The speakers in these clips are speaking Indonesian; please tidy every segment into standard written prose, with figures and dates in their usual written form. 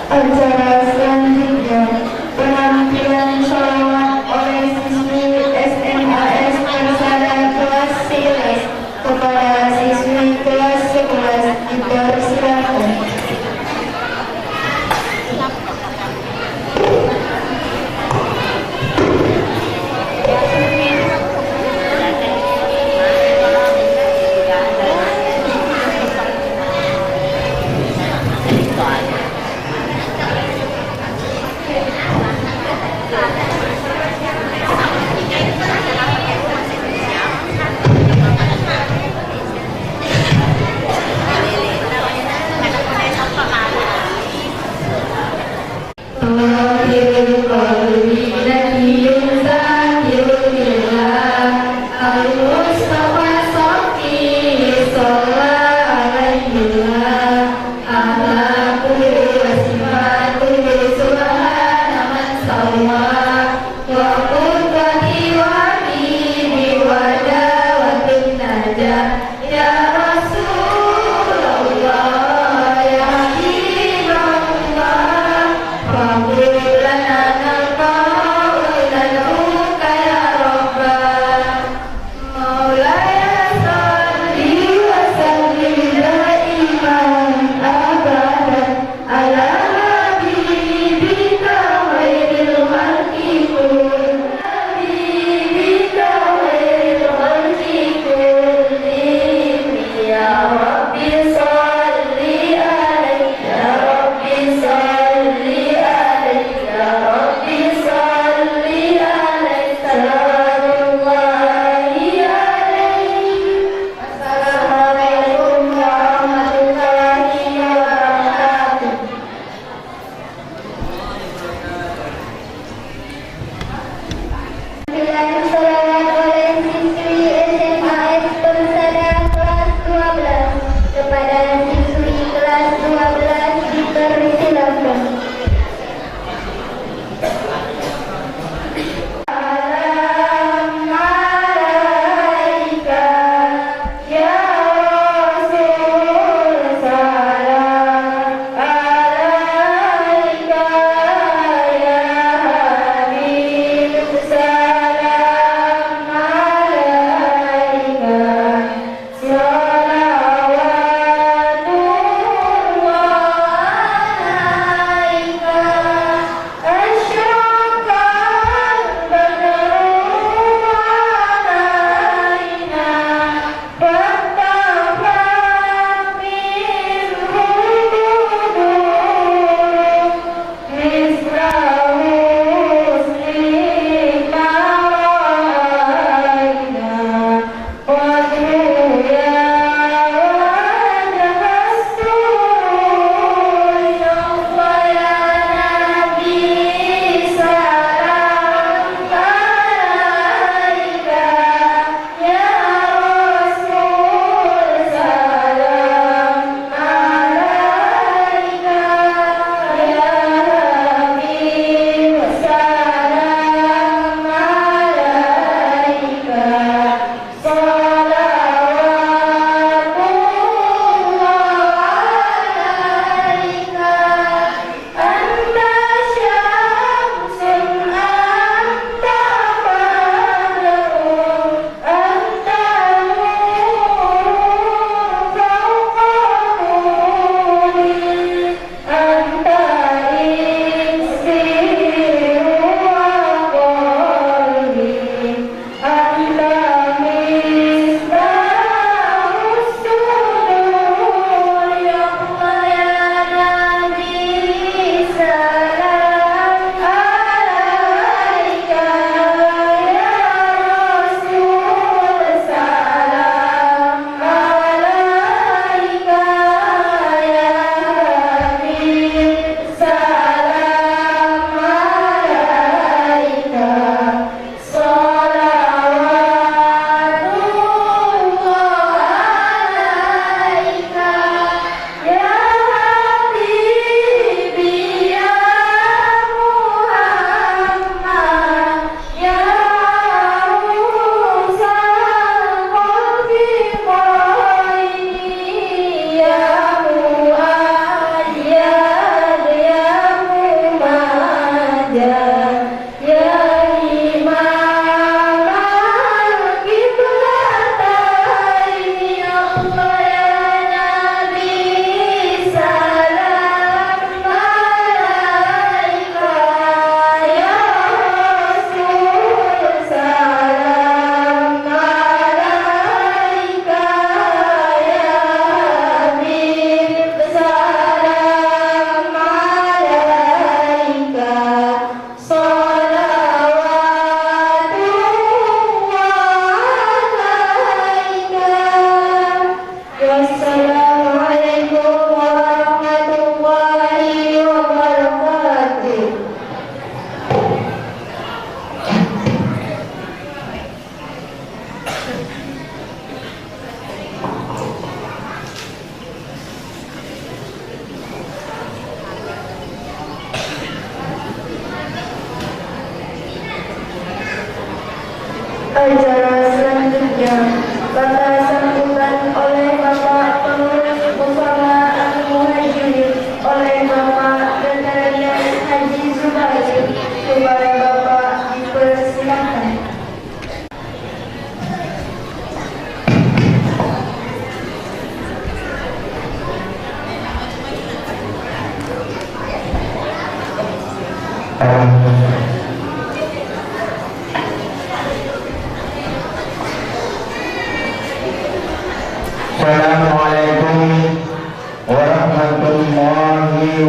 Acara selanjutnya penampilan sholawat oleh siswi SMAS Persada kelas Siles kepada siswi kelas 11 dipersilakan.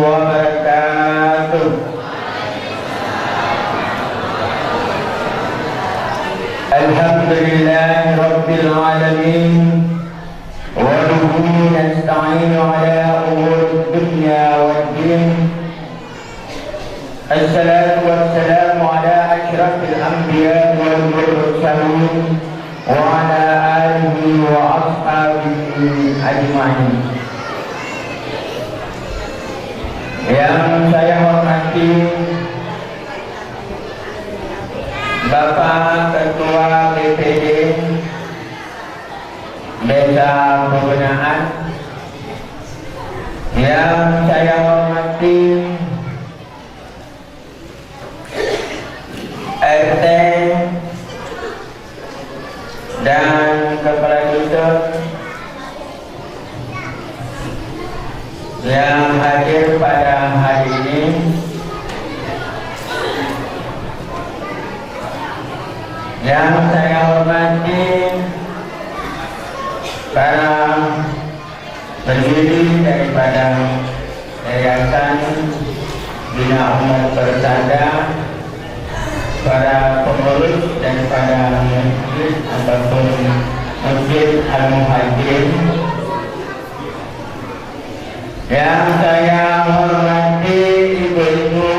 wabarakatuh. Alhamdulillahi rabbil alamin. Wa bihi nasta'inu ala umuri dunya waddin. Assalatu wassalamu ala asyrafil anbiya wal mursalin wa ala alihi wa ashabihi ajma'in. Yang saya hormati Bapak Ketua BPD Desa Pembinaan, yang saya hormati RT dan Kepala Dusun yang hadir pada hari ini, yang saya hormati para pendiri daripada Yayasan Bina Umat Persada, para pengurus daripada masjid ataupun Masjid Al-Muhajir, yang saya hormati ibu-ibu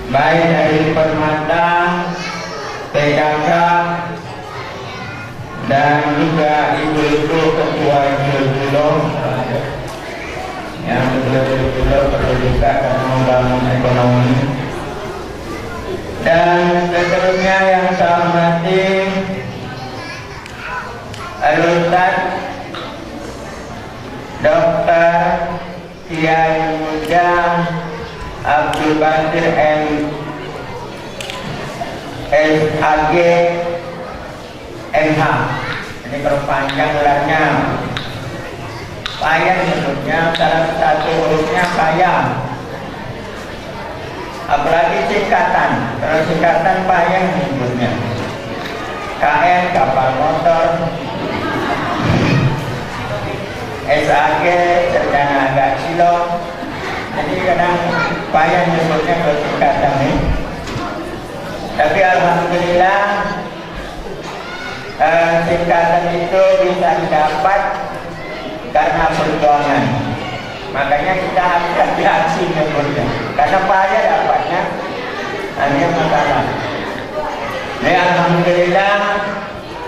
baik dari Permata, PKK, dan juga ibu-ibu ketua ibu-ibu yang betul-betul perlu juga karena membangun ekonomi. Dan seterusnya yang saya hormati Al-Ustaz Dr. Kiai Muda Abdul Basir SAG MH. Ini perpanjang gelarnya. Payah sebutnya, salah satu hurufnya payah. Apalagi singkatan, kalau singkatan payah sebutnya. KN kapal motor, SAG sarjana agak silong. Jadi kadang payah nyebutnya kalau singkatan ini. Tapi alhamdulillah singkatan itu bisa didapat karena perjuangan. Makanya kita harus hati-hati nyebutnya. Karena payah dapatnya, hanya masalah. Nah, alhamdulillah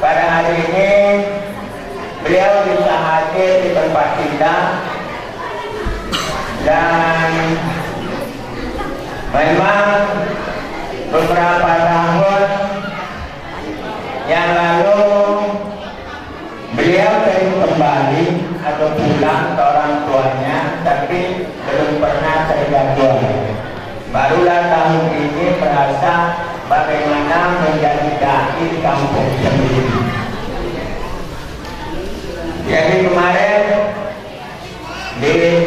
pada hari ini beliau bisa hadir di tempat kita, dan memang beberapa tahun yang lalu beliau sering kembali atau pulang ke orang tuanya, tapi belum pernah tergabung. Barulah tahun ini merasa bagaimana menjadi dai di kampung sendiri. Jadi kemarin di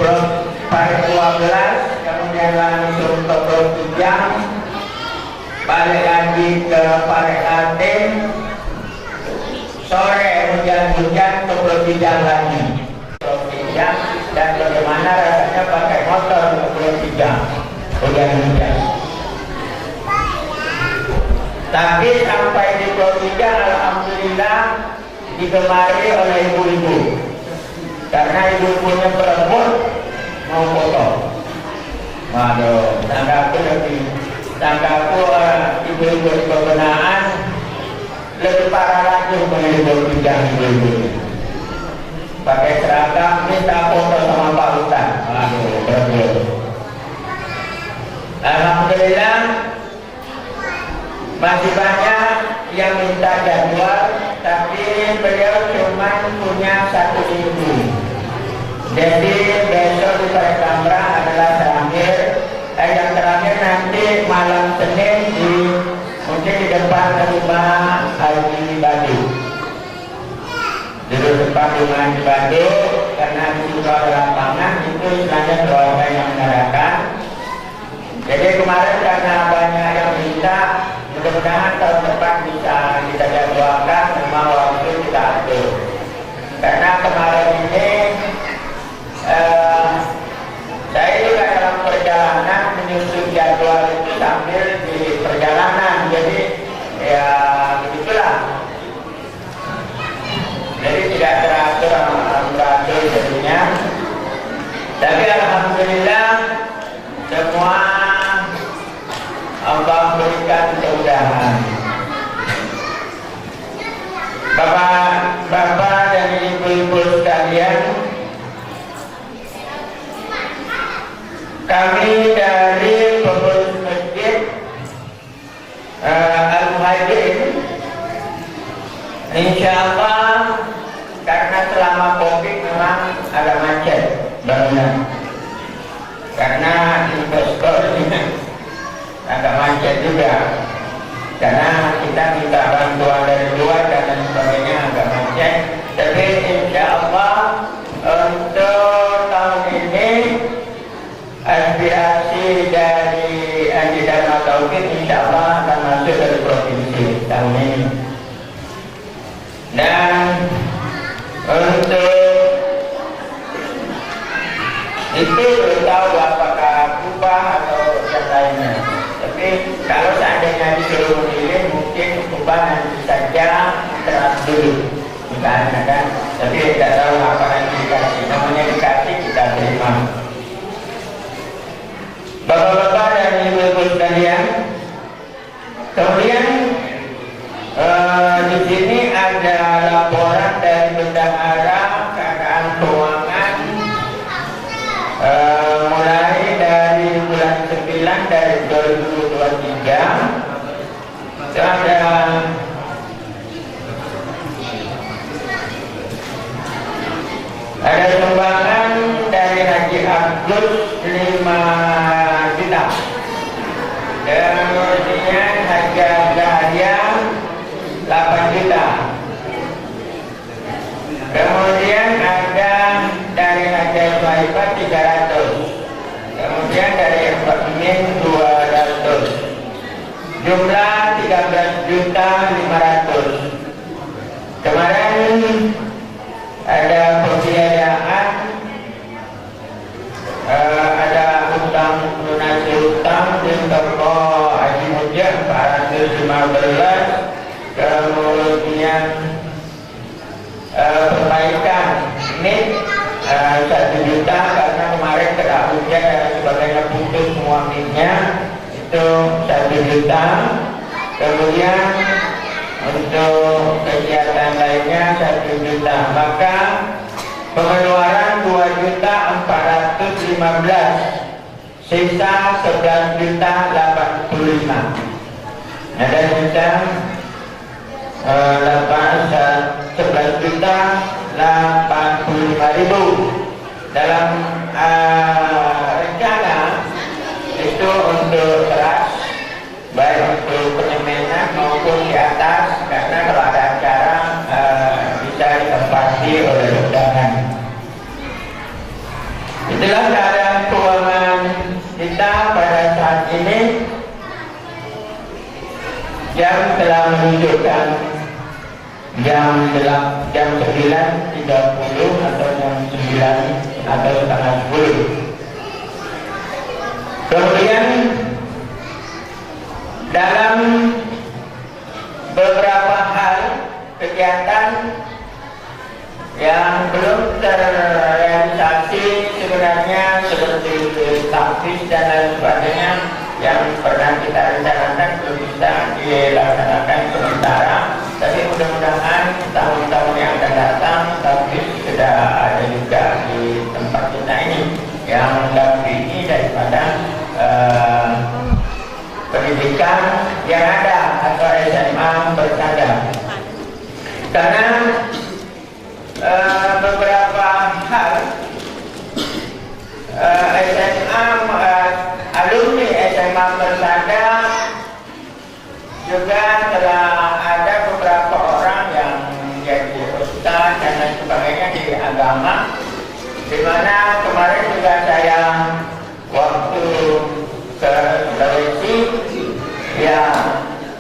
Parek 12, kemudian langsung ke Brotijang, balik lagi ke Parek Atin, sore hujan-hujan ke Brotijang lagi. Brotijang, dan bagaimana rasanya pakai motor ke Brotijang hujan-hujan. Tapi sampai di Brotijang alhamdulillah digemari oleh ibu-ibu, karena ibu-ibunya berebut mau foto. Waduh, tanggaku ibu-ibu pembinaan lebih parah lagi mengenai Brotijang ibu-ibu. Pakai seragam minta foto sama Pak Ustaz. Waduh, berebut. Alhamdulillah masih banyak yang minta jadwal, tapi beliau cuma punya 1 minggu. Jadi besok di Parek Tambrang adalah terakhir. Yang terakhir nanti malam Senin mungkin di depan rumah Haji Badu. Di depan rumah Haji Badu, karena di situ ada lapangan, itu istilahnya keluarga yang mengarahkan. Jadi kemarin karena banyak yang minta, mudah-mudahan tahun depan bisa kita jadwalkan, memang waktu kita atur. Karena kemarin ini kami dari pengurus masjid Al-Muhajirin, insya Allah karena selama Covid memang agak macet bangunan, karena investor agak macet juga, karena kita minta bantuan dari luar dan lain sebagainya agak macet. Tapi insya Allah untuk tahun ini aspirasi dari Haji Dharma Taufik insya Allah akan masuk dari provinsi tahun ini. Dan untuk itu belum tahu apakah kubah atau yang lainnya. Tapi kalau seandainya disuruh memilih, mungkin kubah nanti saja terang dulu, bukan kan? Tapi tidak tahu apa yang dikasih. Namanya dikasih kita terima. Bapak-bapak dan ibu-ibu sekalian, kemudian di sini ada laporan dari bendahara keadaan keuangan mulai dari bulan 9 dari 2023. Itu ada sumbangan dari Haji Agus 5 juta. Kemudian Haji Zahaya 8 juta. Kemudian ada dari Haji Faifah 300. Kemudian dari Mbak Min 200. Jumlah 13.500.000. Kemarin ada pembiayaan, ada utang lunasi utang di toko Haji Mujah 415. Kemudian perbaikan NIP 1 juta karena kemarin kena hujan dan sebagainya putus semua NIP-nya, itu 1 juta. Kemudian untuk kegiatan lainnya 1 juta, maka pengeluaran 2.415.000, sisa 11.085.000. Ada sisa 11.085.000 dalam rencana itu untuk teras, baik untuk penyemenan maupun di atas, karena kalau ada acara bisa ditempati oleh undangan. Itulah keadaan keuangan kita pada saat ini. Jam telah menunjukkan jam 9.30 atau jam 9 atau setengah 10. Kemudian dalam beberapa hal kegiatan yang belum terrealisasi sebenarnya, seperti taktis dan lain sebagainya yang pernah kita rencanakan belum bisa dilaksanakan sementara. Tapi mudah-mudahan tahun-tahun yang akan datang taktis sudah ada juga di tempat kita ini yang mendampingi daripada pendidikan yang ada atau SMA berstandar. Karena beberapa hal alumni SMA berstandar juga telah ada beberapa orang yang menjadi ustaz dan lain sebagainya di agama, di mana kemarin juga saya waktu ke Sulawesi ya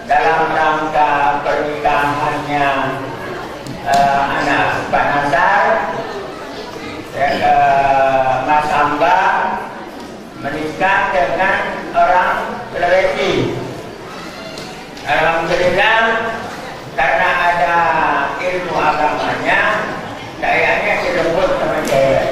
dalam rangka pernikahannya anak Pak Nasar, Mas Amba menikah dengan orang Sulawesi. Alhamdulillah, karena ada ilmu agamanya, kayaknya direbut sama cewek.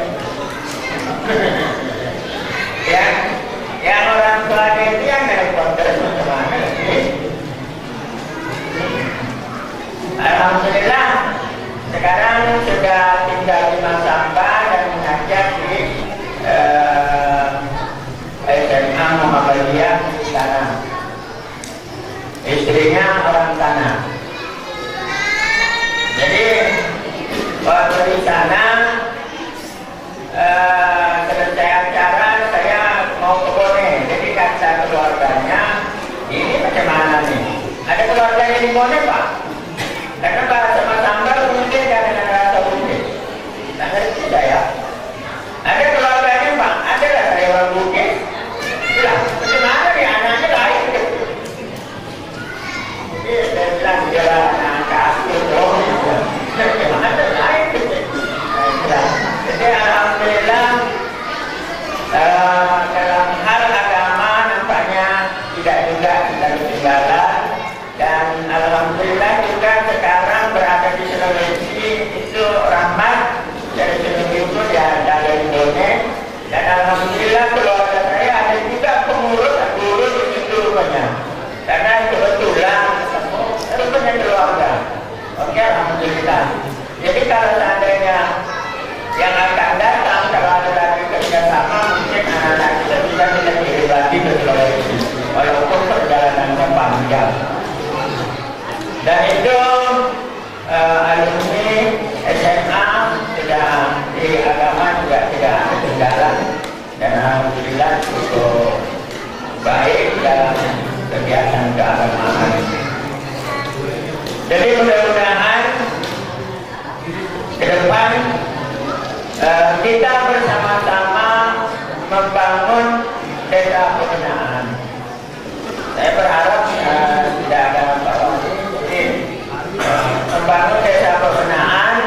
keluarganya di mana Pak? Karena bahasa Mas Ambal mungkin dengan rasa mungkin. Nah, ngerti saya. Ada keluarganya Pak, ada lah saya orang Bugis. Bilang, bagaimana nih anaknya lain? Dia bilang, dia lah anak kasih dong. Bagaimana lain? Jadi alhamdulillah dalam hal agama nampaknya tidak juga kita ketinggalan, dan alhamdulillah juga sekarang berada di Sulawesi itu rahmat dari Sulawesi itu ya dari Indonesia, dan alhamdulillah keluarga saya ada juga pengurus guru di situ rupanya, karena kebetulan rupanya keluarga. Oke, alhamdulillah. Jadi kalau seandainya yang akan datang, kalau ada lagi kerjasama, mungkin anak-anak kita bisa kirim lagi ke Sulawesi, walaupun perjalanannya panjang. Dan itu alumni SMA sudah di agama juga tidak ketinggalan, dan alhamdulillah cukup baik dalam kegiatan keagamaan. Jadi mudah-mudahan ke depan kita bersama-sama membangun desa pembinaan. Saya berharap tidak ada masalah. Membangun desa pembinaan,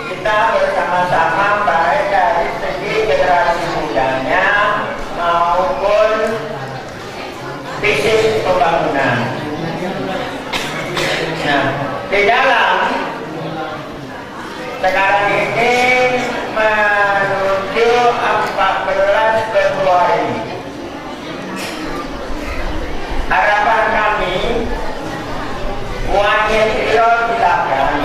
kita bersama-sama baik dari segi generasi mudanya maupun fisik pembangunan. Nah, di dalam sekarang ini menuju 14 Februari, harapan kami uangnya tidak silakan,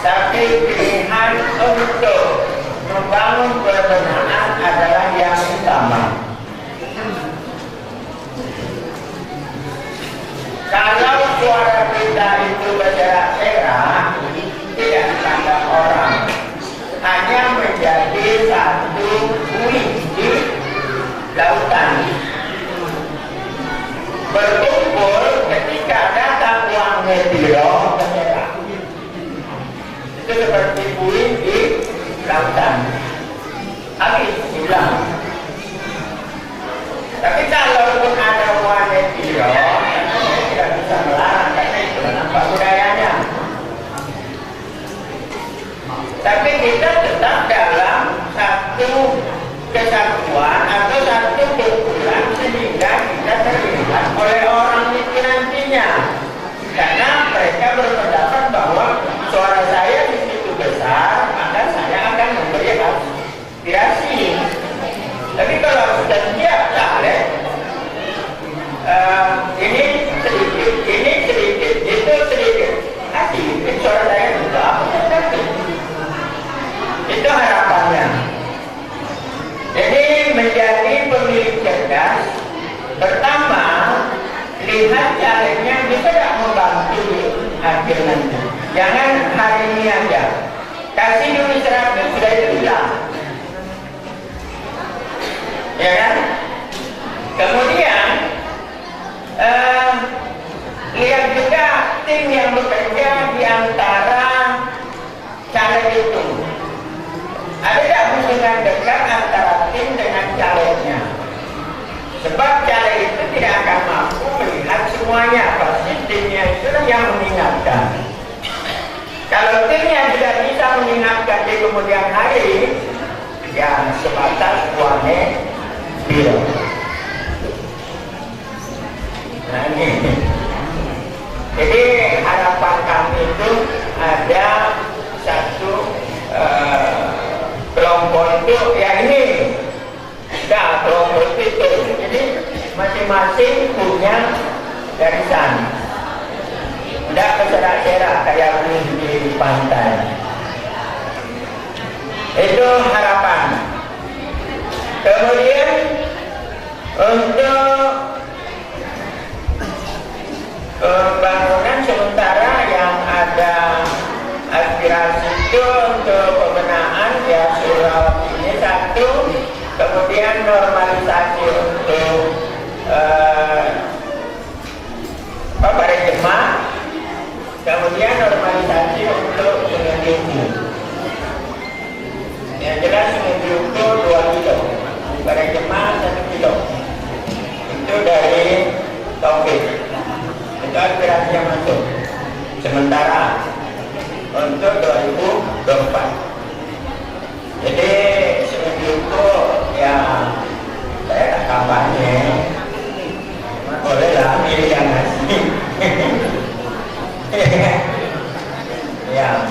tapi pilihan untuk membangun perbinaan adalah yang utama. Kalau suara kita itu bergerak-gerak, tidak ditangkap orang, hanya menjadi satu buih di lautan. Berkumpul ketika datang uang metiro, bergerak. Itu seperti buih di lautan. Habis hilang. Tapi kalau pun ada uang metiro, tidak bisa melarang, karena itu nampak budayanya. Tapi kita tetap dalam satu kesatuan atau satu kumpulan, sehingga kita terlihat oleh orang itu nantinya. Karena mereka berpendapat bahwa suara saya di situ besar, maka saya akan memberi aspirasi. Tapi kalau sudah siap caleg, ini sedikit, itu sedikit. Nanti suara saya juga itu harapannya. Jadi menjadi pemilih cerdas, pertama lihat calegnya bisa tidak membantu di akhir nanti. Jangan hari ini aja, kasih dulu 100 sudah itu hilang, ya kan? Kemudian lihat juga tim yang bekerja di antara caleg itu. Ada tidak hubungan dekat antara tim dengan calegnya? Sebab caleg itu tidak akan mampu melihat semuanya, pasti timnya itu yang mengingatkan. Kalau timnya tidak bisa mengingatkan di kemudian hari, ya sebatas uangnya bilang. Nah ini. Jadi harapan kami itu ada satu kelompok itu ya ini, nah kelompok itu, jadi masing-masing punya garisan, tidak berserak-serak kayak di pantai. Itu harapan. Kemudian untuk bangunan sementara yang ada aspirasi itu untuk pembenahan ya surau ini satu, kemudian normalisasi untuk aja masuk. Sementara untuk 2024. Jadi seminggu itu ya saya tak kampanye, bolehlah milih yang ngasih. Ya,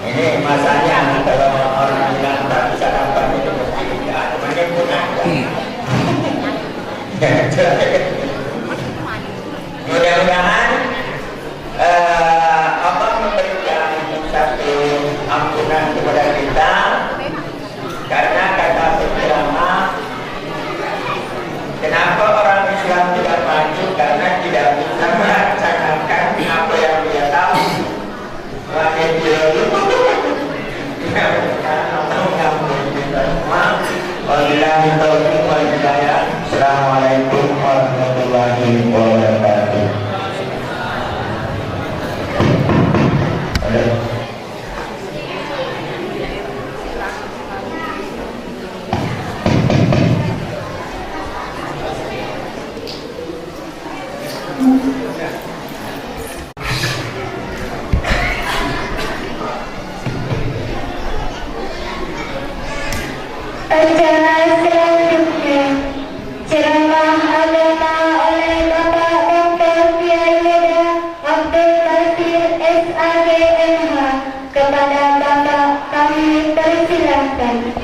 ini masanya kalau orang yang tak bisa kampanye itu mesti tidak menyempurnakan. Mudah-mudahan Allah memberikan satu ampunan kepada kita, karena kata ulama, kenapa orang Islam tidak maju? Karena tidak bisa melaksanakan apa yang dia tahu. Lahir dulu. Wabillahi taufiq wal hidayah. Assalamualaikum warahmatullahi wabarakatuh. Acara selanjutnya ceramah agama oleh Bapak Dr. Kiai Muda Abdul Basir SAG MH. Kepada Bapak kami persilahkan.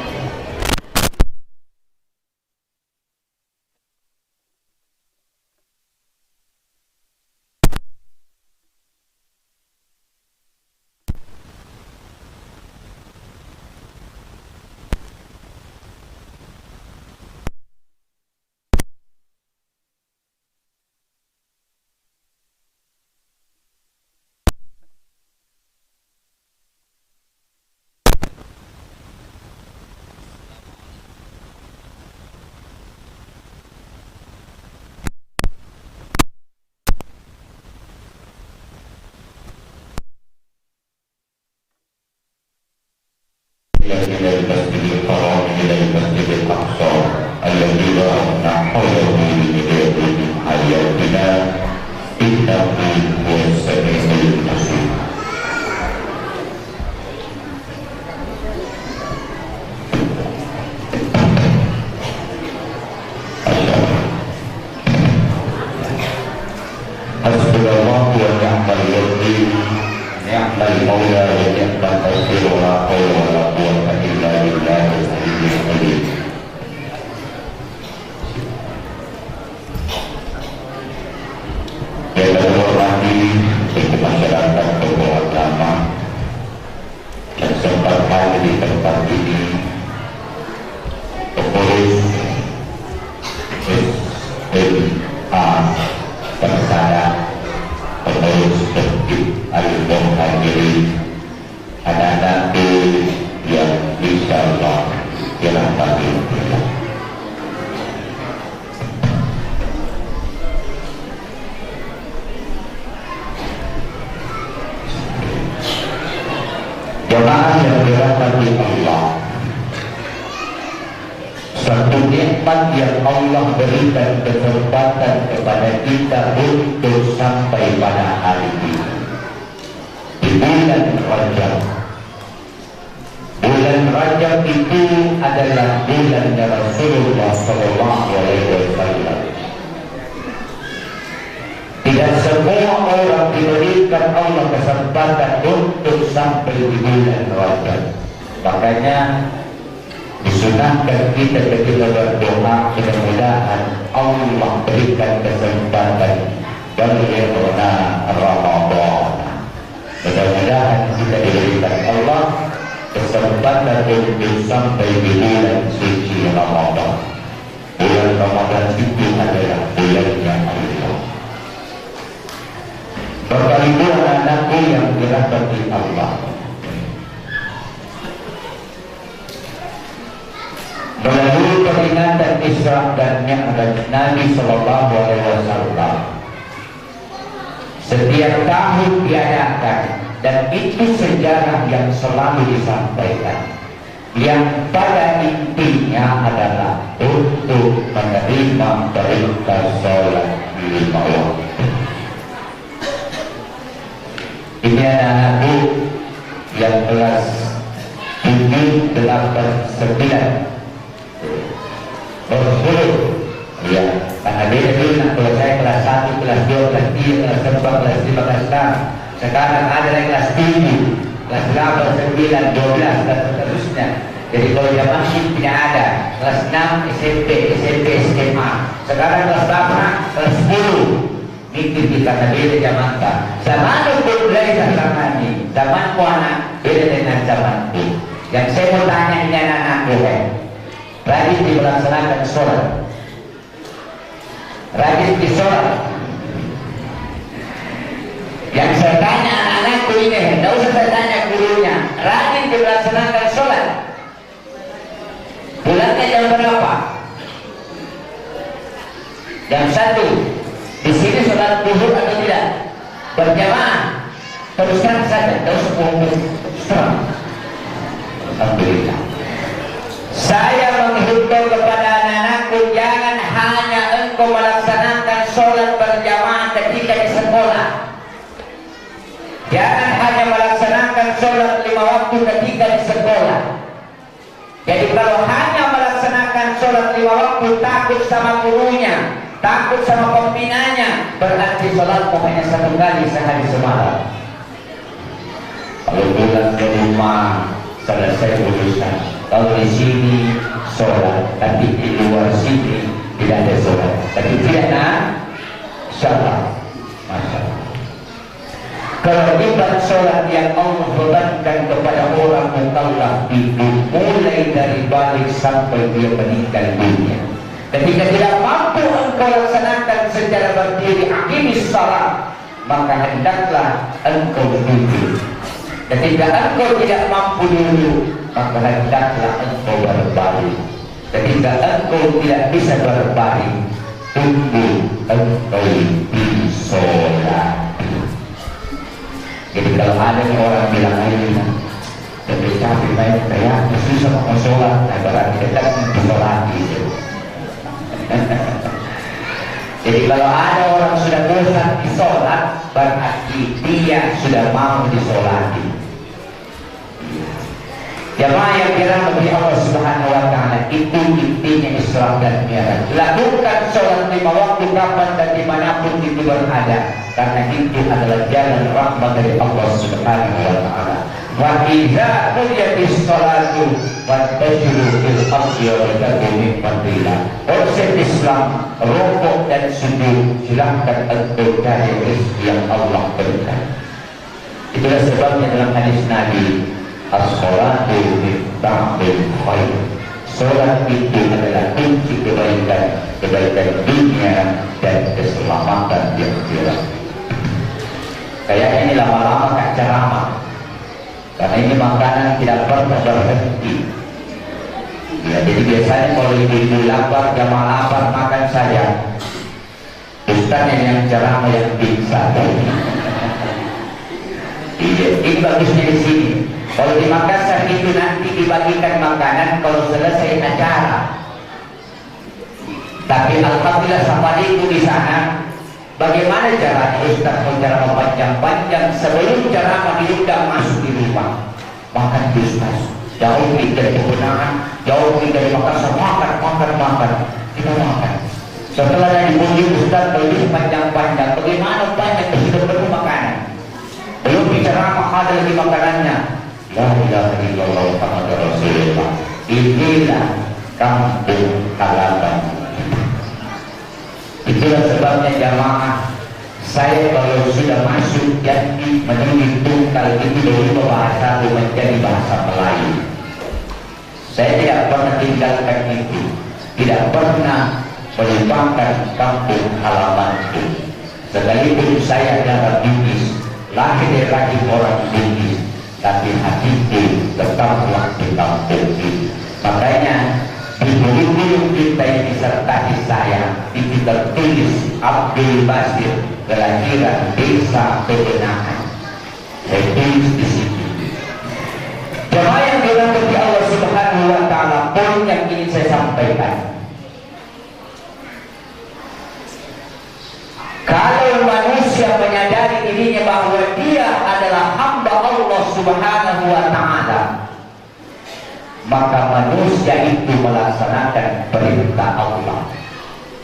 إلى المسجد الحرام إلى المسجد الأقصى الذي باركنا حوله لنريه من حياتنا إنه هو السميع البصير. Hasbunallah wa ni'mal wakil, ni'mal maula wa ni'mal nasir, wa la haula wa la quwwata illa billahil aliyyil azim. Yang terhormati seluruh masyarakat tokoh agama yang sempat hadir di tempat ini, pengurus SMA Persada, pengurus Masjid Al-Muhajirin, anak-anakku yang insyaallah dirahmati Allah. Jemaah yang dirahmati Allah, satu nikmat yang Allah berikan kesempatan kepada kita untuk sampai pada hari ini di bulan Rajab. Bulan Rajab itu adalah bulannya Rasulullah SAW. Tidak semua orang diberikan Allah kesempatan untuk sampai di bulan Rajab. Makanya disunahkan kita ketika berdoa, mudah-mudahan Allah berikan kesempatan bagaimana Ramadan. Mudah-mudahan kita diberikan Allah kesempatan untuk sampai di bulan suci Ramadan. Bulan Ramadan itu adalah bulannya Allah. Bapak Ibu anak-anakku yang dirahmati Allah, melalui peringatan Isra dan Mi'raj Nabi Sallallahu Alaihi Wasallam setiap tahun diadakan, dan itu sejarah yang selalu disampaikan, yang pada intinya adalah untuk menerima perintah sholat lima waktu. Baru 10. Ya, karena beda dulu nah, kalau saya kelas 1, kelas 2, kelas 3, kelas 4, kelas 5, kelas 6. Sekarang ada yang kelas 7, kelas 8, 9, 12 dan seterusnya. Jadi kalau zaman ini tidak ada kelas 6 SMP, SMA. Sekarang kelas 8, kelas 10. Mikir kita beda zaman kan. Zaman itu belajar zaman ini. Zaman anak beda dengan zamanku. Yang saya mau tanya ini anak-anakku rajin dilaksanakan sholat. Rajin di sholat. Yang saya tanya anak-anakku ini, tidak usah saya tanya gurunya. Rajin dilaksanakan sholat. Bulannya jam berapa? Jam 1. Di sini sholat zuhur atau tidak? Berjamaah. Teruskan saja, terus pulang. Alhamdulillah. Saya menghimbau kepada anak-anakku, jangan hanya engkau melaksanakan sholat berjamaah ketika di sekolah. Jangan hanya melaksanakan sholat 5 waktu ketika di sekolah. Jadi kalau hanya melaksanakan sholat 5 waktu takut sama gurunya, takut sama pembinanya, berarti sholat pokoknya 1 kali sehari semalam. Kalau pulang ke rumah selesai urusan. Kalau di sini sholat, tapi di luar sini tidak ada sholat. Tapi tidak nak sholat, masalah. Kalau ibadah sholat yang Allah bebankan kepada orang mukallaf itu mulai dari balik sampai dia meninggal dunia. Ketika tidak mampu engkau laksanakan secara berdiri aqimis salat, maka hendaklah engkau duduk. Ketika engkau tidak mampu dulu, maka hendaklah engkau berbaring. Ketika engkau tidak bisa berbaring, tunggu engkau disolati. Jadi kalau ada orang bilang ini, tapi capek main kayak susah mau sholat, nah berarti kita disolati. Jadi kalau ada orang sudah bosan di sholat, berarti dia sudah mau disolati. Jamaah yang dirahmati Allah Subhanahu wa Ta'ala, itu intinya Islam dan Mi'raj. Lakukan sholat 5 waktu kapan dan dimanapun itu berada, karena itu adalah jalan rahmat dari Allah Subhanahu wa Ta'ala. Wa idza qudiyatis sholatu fantashiru fil ardi wabtaghu min fadlillah. Konsep Islam, rukuk dan sujud, silahkan engkau cari rezeki yang Allah berikan. Itulah sebabnya dalam hadis Nabi, as-sholatu miftahul khair. Sholat itu adalah kunci kebaikan, kebaikan dunia dan keselamatan di akhirat. Kayaknya ini lama-lama kak ceramah, karena ini makanan tidak pernah berhenti. Ya, jadi biasanya kalau ibu-ibu lapar, jamaah lapar, makan saja. Ustaz yang ceramah yang pingsan. Iya, ini bagusnya di sini. Kalau di Makassar itu nanti dibagikan makanan kalau selesai acara. Tapi alhamdulillah safariku di sana, bagaimana caranya Ustaz mau ceramah panjang-panjang, sebelum ceramah diundang masuk di rumah makan di Ustaz. Jauh dari kebenaran, jauh dari Makassar, makan, kita makan. Setelah dari bunyi Ustaz lebih panjang-panjang, bagaimana banyak sudah penuh makanan. Belum diceramah ada lagi makanannya. La ilaha illallah Muhammadur Rasulullah. Inilah kampung halaman. Itulah sebabnya jamaah, saya kalau sudah masuk jadi menulis tunggal itu dari bahasa menjadi bahasa Melayu. Saya tidak pernah tinggalkan itu, tidak pernah melupakan kampung halamanku. Sekalipun saya adalah Bugis, lahir dari rahim orang Bugis, tapi hatiku tetaplah di kampung ini. Makanya di buku kita yang disertai saya itu tertulis Abdul Basir, kelahiran desa Kebenahan. Saya tulis di sini. Jemaah yang dirahmati Allah Subhanahu wa Ta'ala, poin yang ingin saya sampaikan. Kalau manusia menyadari dirinya bahwa dia adalah hamba Allah Subhanahu wa Ta'ala, maka manusia itu melaksanakan perintah Allah.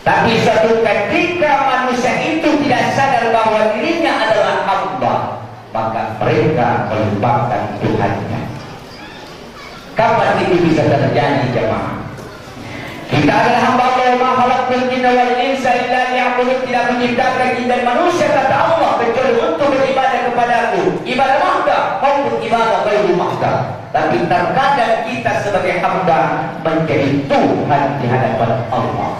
Tapi suatu ketika manusia itu tidak sadar bahwa dirinya adalah hamba, maka mereka melupakan Tuhannya. Kapan itu bisa terjadi, jemaah? Kita adalah hamba Allah, ma khalaqtul jinna wal insa illa liya'budun, tidak menciptakan jin dan manusia kata Allah kecuali untuk beribadah kepadaku. Ibadah mahda maupun ibadah ghairu mahda. Tapi terkadang kita sebagai hamba menjadi Tuhan di hadapan Allah.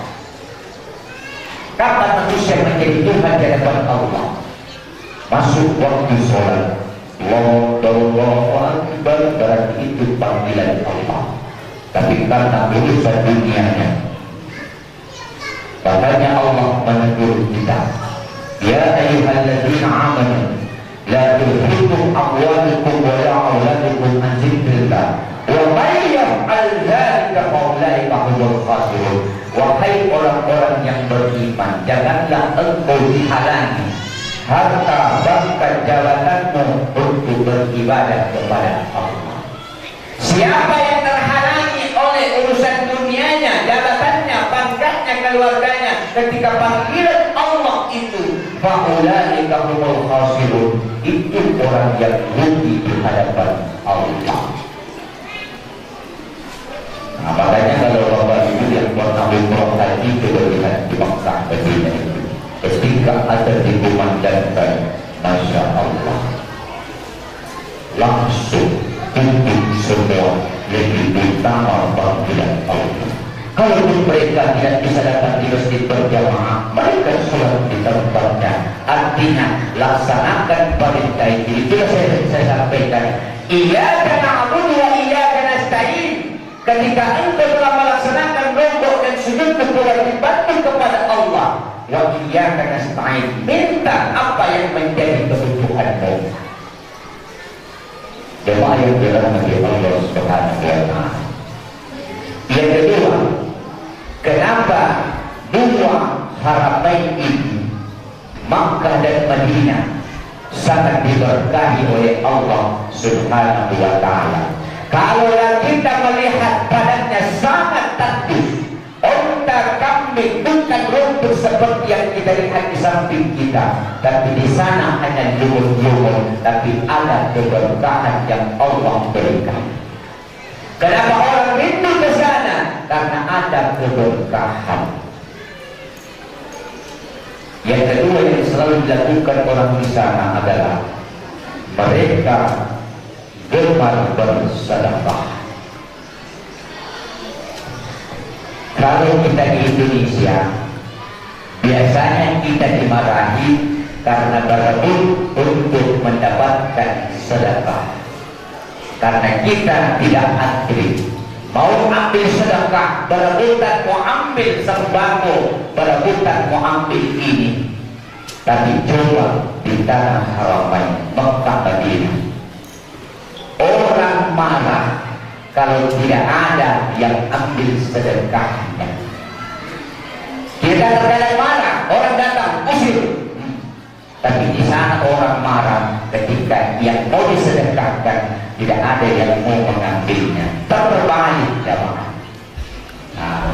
Kapan manusia menjadi Tuhan di hadapan Allah? Masuk waktu sholat, Allahu Akbar, berarti itu panggilan Allah. Tapi karena urusan dunianya, makanya Allah menegur kita, ya ayyuhalladzina amanu la tulhikum amwalukum wa la auladukum an dzikrillah wa may yaf'al dzalika fa ulaika humul khasirun. Wahai orang-orang yang beriman, janganlah engkau dihalangi harta bahkan jabatanmu untuk beribadah kepada Allah. Siapa yang terhalangi oleh urusan dunianya, jabatannya, pangkatnya, keluarganya, ketika panggilan Allah itu, faulaika humul khasirun, itu orang yang rugi di hadapan Allah. Nah, makanya kalau Bapak Ibu yang pernah umroh haji coba lihat di Makkah Madinah itu, ketika ada dikumandangkan, masya Allah, langsung untuk semua lebih utama panggilan Allah. Kalau mereka tidak bisa datang di masjid berjamaah, mereka sholat di tempatnya. Artinya laksanakan perintah itu. Itu saya sampaikan. Iyyaka na'budu wa iyyaka nasta'in. Ketika engkau telah melaksanakan rukuk dan sujud kewajibanmu kepada Allah, wa iyyaka nasta'in, minta apa yang menjadi kebutuhanmu. Jemaah yang dirahmati Allah Subhanahu wa ta'ala. Yang kedua, kenapa dua Haramain ini, Makkah dan Madinah, sangat diberkahi oleh Allah Subhanahu wa ta'ala? Kalau kita melihat badannya sangat tandus, unta, kambing, bukan rumput seperti yang kita lihat di samping kita, tapi di sana hanya lumut-lumut, tapi ada keberkahan yang Allah berikan. Kenapa orang rindu ke sana? Karena ada keberkahan. Yang kedua yang selalu dilakukan orang di sana adalah mereka gemar bersedekah. Kalau kita di Indonesia, biasanya kita dimarahi karena berebut untuk mendapatkan sedekah. Karena kita tidak antri, mau ambil sedekah, berebutan mau ambil sembako, berebutan mau ambil ini. Tapi coba di tanah Haramain Makkah Madinah, orang marah kalau tidak ada yang ambil sedekahnya. Kita terkadang marah, orang datang usir. Tapi di sana orang marah ketika yang mau disedekahkan tidak ada yang mau mengambilnya. Terbalik, jemaah. Nah,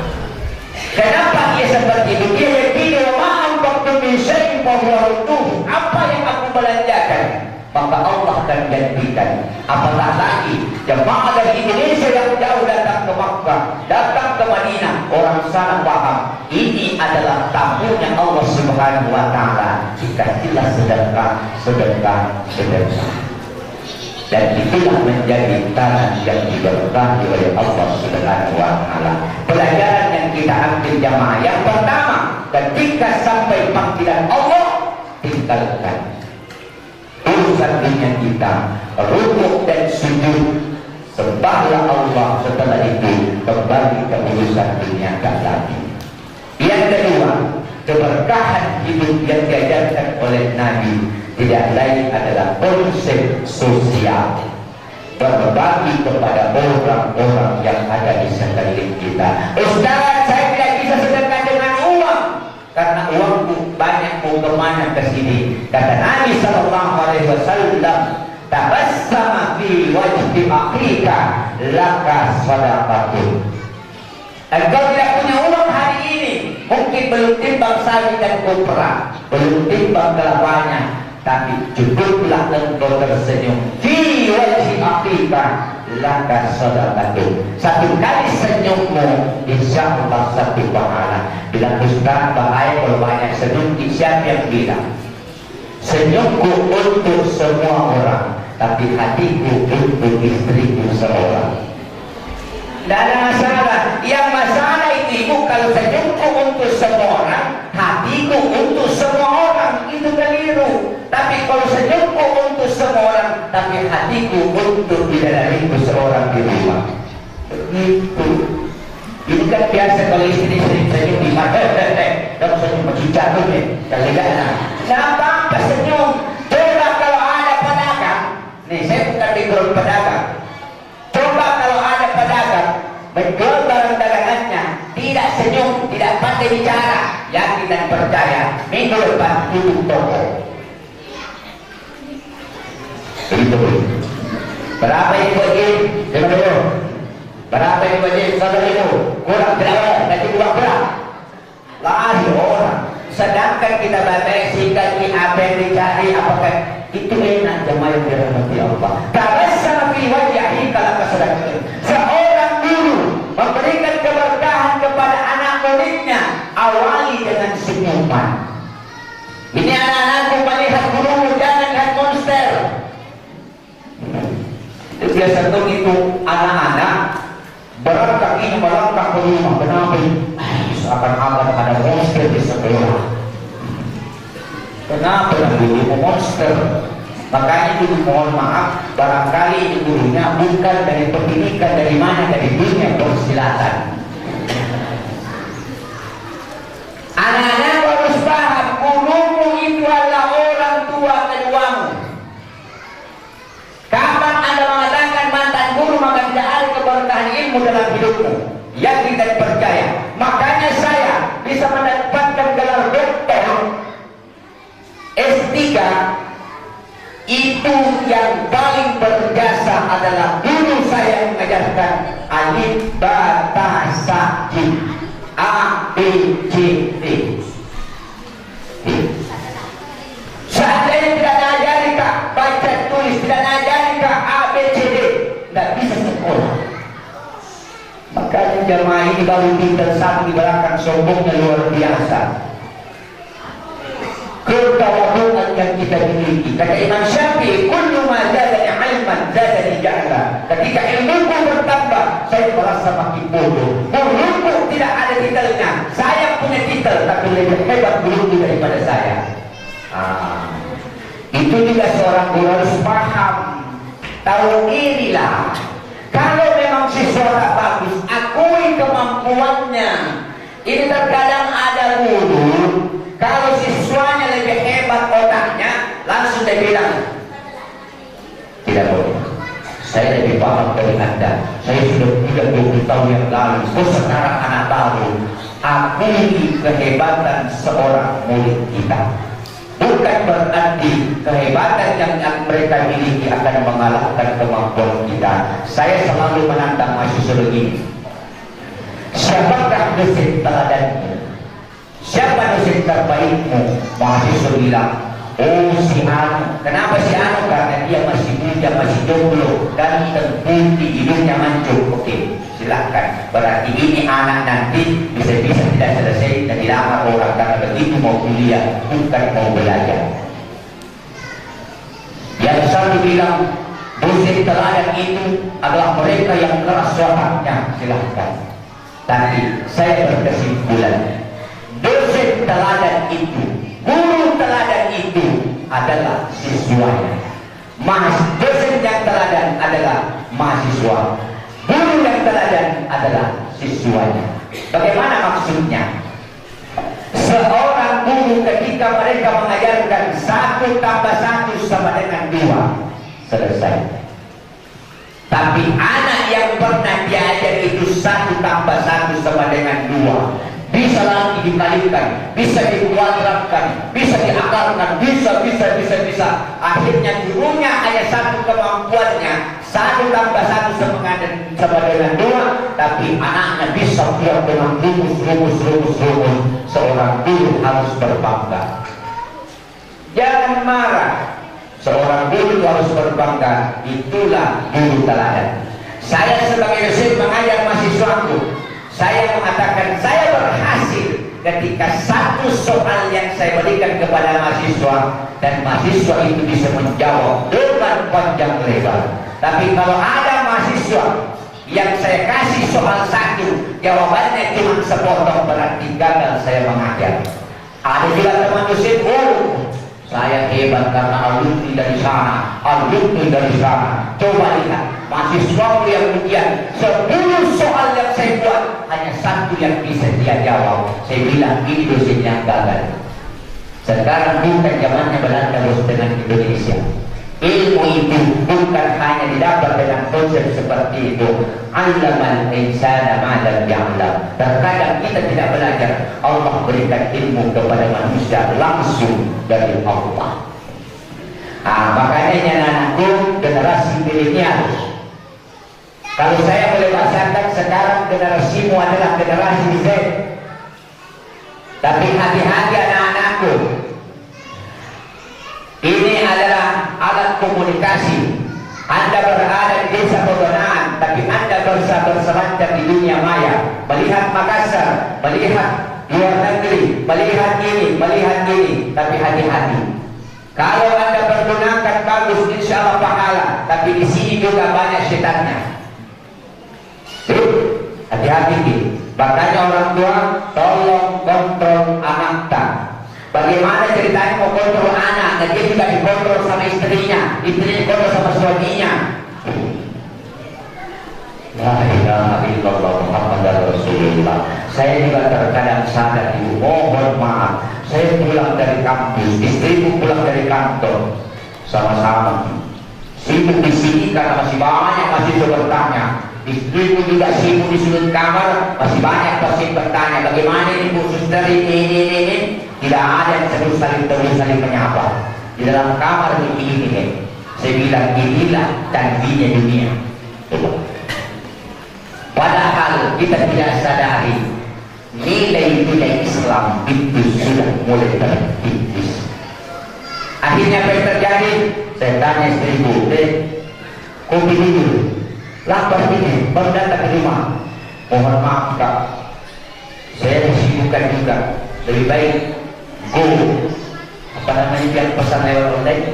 kenapa dia seperti itu? Dia yakini ma'am waktu bisyai bahwarutuh, apa yang aku belanjakan maka Allah akan gantikan. Apatah lagi jemaah dari Indonesia yang jauh datang ke Makkah, datang ke Madinah, orang sana paham ini adalah tamunya Allah Subhanahu wa ta'ala. Dikasihlah sedekah, sedekah, sedekah. Dan itulah menjadi tanah yang diberkahi oleh Allah Subhanahu wa ta'ala. Pelajaran yang kita ambil jamaah, yang pertama, ketika sampai panggilan Allah, tinggalkan urusan dunia kita, rukuk dan sujud, sembahlah Allah. Setelah itu kembali ke urusan dunia lagi. Yang kedua, keberkahan hidup yang diajarkan oleh Nabi tidak lain adalah konsep sosial, berbagi kepada orang-orang yang ada di sekeliling kita. Ustaz, saya tidak bisa sedekah dengan uang karena uangku banyak, mau kemana ke sini. Kata Nabi SAW, tabassama fi wajhi akhika laka sadaqatun. Engkau tidak punya uang hari ini, mungkin belum timbang sawi dan kopra, belum timbang kelapanya, tapi cukuplah engkau tersenyum. Fi wajhi akhika laka sadaqatun. Satu kali senyummu, insya Allah satu pahala. Bilang Ustaz, bahaya kalau banyak senyum. Siapa yang bilang? Senyumku untuk semua orang, tapi hatiku untuk istriku seorang. Tidak ada masalah. Yang masalah itu ibu, kalau senyumku untuk semua orang, hatiku untuk semua orang, itu keliru. Tapi kalau senyumku untuk semua orang, tapi hatiku untuk bidadariku seorang di rumah, begitu. Ini kan biasa kalau istri sering senyum di mata, kamu senyum mencucak tuh nih, kalau apa senyum. Coba kalau ada pedagang, nih saya bukan background pedagang. Coba kalau ada pedagang menjual barang dagangannya, tidak senyum, tidak pandai bicara, yakin dan percaya, minggu depan tutup toko. Begitu. Berapa ini wajib? Berapa ini wajib? Saudara itu kurang berapa? Nanti kurang berapa? Lari orang. Sedangkan kita batasikan apa yang dicari, apakah itu enak jemaah yang dirahmati Allah. Karena sama fi wajhi kalau kesedangkan seorang guru memberikan keberkahan kepada anak muridnya, awali dengan senyuman. Ini anak-anakku melihat gurumu, jangan lihat monster. Biasa itu anak-anak berangkat ini melangkah ke rumah. Kenapa? Seakan-akan ada monster di sekolah. Kenapa guru monster? Makanya itu mohon maaf, barangkali itu gurunya bukan dari pendidikan, dari mana, dari dunia persilatan. Anak-anak harus paham, gurumu itu adalah orang tua keduamu. Kapan Anda mengatakan mantan guru, maka tidak ada keberkahan ilmu dalam hidupmu. Yakin dan percaya. Makanya saya bisa mendapatkan gelar doktor S3. Itu yang paling berjasa adalah guru saya yang mengajarkan alif ba ta sa jim A B C D. Seandainya tidak ngajari kak baca tulis, tidak ngajari kak A B C D, tidak bisa sekolah. Makanya jemaah ini baru pintar satu di belakang, sombongnya luar biasa. Ketawaduan yang kita miliki. Kata Imam Syafi'i, kullu ma zadani ilman zadani jahla. Ketika ilmuku bertambah, saya merasa makin bodoh. Guruku tidak ada titelnya, saya punya titel, tapi lebih hebat guruku daripada saya. Itu juga seorang guru harus paham. Tahu dirilah. Kalau memang siswa tak bagus, akui kemampuannya. Ini terkadang ada guru, kalau siswanya lebih hebat otaknya, langsung dia bilang, tidak boleh. Saya lebih paham dari Anda. Saya sudah 30 tahun yang lalu. Sekarang anak baru. Akui kehebatan seorang murid kita. Bukan berarti kehebatan yang mereka miliki akan mengalahkan kemampuan kita. Saya selalu menantang mahasiswa begini. Siapakah dosen teladanmu? Siapa dosen terbaikmu? Mahasiswa bilang, oh si Anu. Kenapa si Anu? Karena dia masih muda, masih jomblo, ganteng, putih, hidungnya mancung. Oke, silahkan. Berarti ini anak nanti bisa-bisa tidak selesai dan dilamar orang, karena begitu mau kuliah, bukan mau belajar. Yang satu bilang dosen teladan itu adalah mereka yang keras suaranya. Silahkan. Tapi saya berkesimpulan, dosen teladan itu, guru teladan itu adalah siswanya. Dosen yang teladan adalah mahasiswa. Guru yang teladan adalah siswanya. Bagaimana maksudnya? Seorang guru ketika mereka mengajarkan 1 tambah 1 sama dengan 2, selesai. Tapi anak yang pernah diajar itu 1 tambah 1 sama dengan 2, bisa lagi dikalikan, bisa dikuadratkan, bisa diakalkan, bisa. Akhirnya gurunya hanya 1 kemampuannya, satu tambah satu sama dengan dua, tapi anaknya bisa buat dengan rumus. Seorang guru harus berbangga. Jangan marah. Seorang guru harus berbangga. Itulah guru teladan. Saya sebagai dosen mengajar mahasiswaku, saya mengatakan saya berhasil ketika satu soal yang saya berikan kepada mahasiswa dan mahasiswa itu bisa menjawab dengan panjang lebar. Tapi kalau ada mahasiswa yang saya kasih soal satu, jawabannya cuma sepotong, berarti gagal saya mengajar. Ada juga teman dosen, saya hebat karena alumni dari sana, Coba lihat, mahasiswa yang ujian 10 soal yang saya buat, hanya satu yang bisa dia jawab. Saya bilang ini dosen yang gagal. Sekarang bukan zamannya Belanda dengan Indonesia. Ilmu itu bukan hanya didapat dengan konsep seperti itu. Allamal insana ma lam ya'lam. Terkadang kita tidak belajar, Allah berikan ilmu kepada manusia langsung dari Allah. Makanya anakku generasi milenial. Kalau saya boleh bahasakan sekarang generasimu adalah generasi Z. Tapi hati-hati anak-anakku. Ini adalah alat komunikasi. Anda berada di desa pegunungan, tapi Anda berselancar di dunia maya. Melihat Makassar, melihat luar negeri, melihat ini. Tapi hati-hati. Kalau Anda pergunakan bagus, insya Allah pahala. Tapi di sini juga banyak setannya. Hati-hati. Makanya orang tua tolong kontrol anak tak. Bagaimana ceritanya mau kontrol anak, dan dia juga dikontrol sama istrinya dikontrol sama suaminya. La ilaha illallah Muhammadar Rasulullah. Saya juga terkadang sadar, ibu, mohon maaf, saya pulang dari kampus, istriku pulang dari kantor, sama-sama sibuk di sini karena masih banyak mahasiswa bertanya. Istriku juga sibuk di sudut kamar, masih banyak pasien bertanya, bagaimana ini Bu Suster ini. Tidak ada yang sebut saling menyapa. Di dalam kamar ini. Saya bilang inilah canggihnya dunia. Padahal kita tidak sadari nilai-nilai Islam itu sudah mulai terkikis. Akhirnya apa yang terjadi? Saya tanya istriku, kopi dulu. Lapar ini, baru datang ke rumah. Mohon maaf Kak, saya disibukkan juga. Lebih baik go, apa namanya yang pesan lewat online?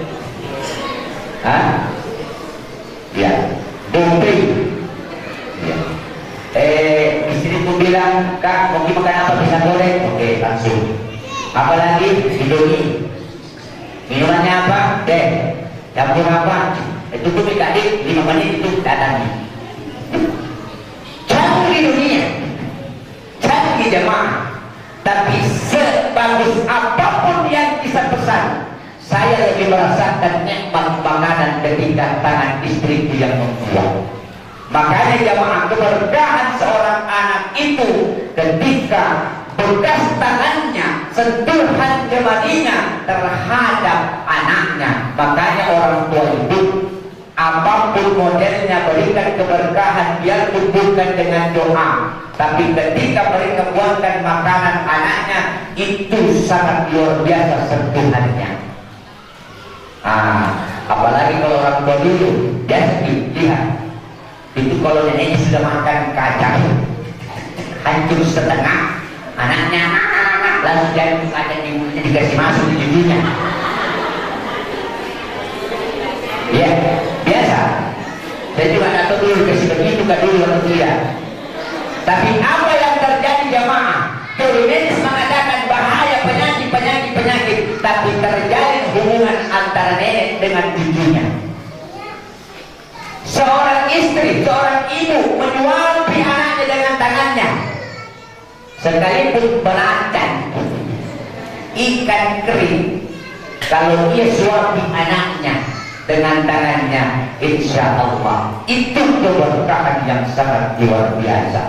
Ya, GoPay. Ya. Istriku bilang, Kak, mau makan apa? Pisang goreng? Oke, langsung. Apalagi Indomie. Minumannya apa? Teh. Campur apa? Itu tuh adik 5 menit itu datang. Canggih dunia, canggih jemaah. Tapi sebagus apapun yang bisa pesan, saya lebih merasakan nikmat makanan ketika tangan istriku yang membuat. Makanya jemaah, keberkahan seorang anak itu ketika bekas tangannya, sentuhan jemarinya terhadap anaknya. Makanya orang tua itu apapun modelnya berikan keberkahan, biarpun bukan dengan doa, tapi ketika mereka buatkan makanan anaknya, itu sangat luar biasa sentuhannya. Apalagi kalau orang tua dulu, biasa lihat itu kalau neneknya sudah makan kacang hancur setengah, anaknya langsung jalan kacang di mulutnya dikasih masuk di giginya. Ya, biasa. Saya juga tak tahu dulu kasih begitu kah dulu atau tidak. Tapi apa yang terjadi jamaah? Medis mengatakan bahaya penyakit, tapi terjadi hubungan antara nenek dengan cucunya. Seorang istri, seorang ibu menyuapi anaknya dengan tangannya, sekalipun belacan ikan kering, kalau dia suapi anaknya dengan tangannya, insya Allah itu keberkahan yang sangat luar biasa.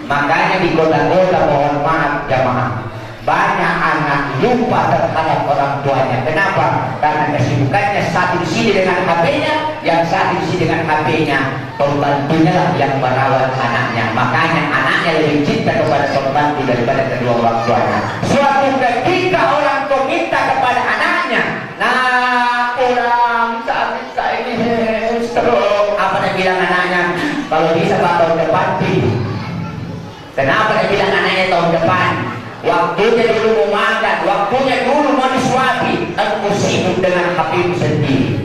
Makanya di kota-kota, mohon maaf jamaah, banyak anak lupa terhadap orang tuanya. Kenapa? Karena kesibukannya satu di sini dengan HP-nya, yang satu isi dengan HP-nya, pembantunya lah yang merawat anaknya. Makanya anaknya lebih cinta kepada pembantu daripada kedua orang tuanya. Suatu ketika orang tua minta kepada anaknya, nah orang saya ini stroke, apa dia bilang anaknya? Kalau bisa Pak, tahun depan pilih. Kenapa dia bilang anaknya tahun depan? Waktunya dulu mau makan, waktunya dulu mau disuapi, engkau sibuk dengan HP sendiri.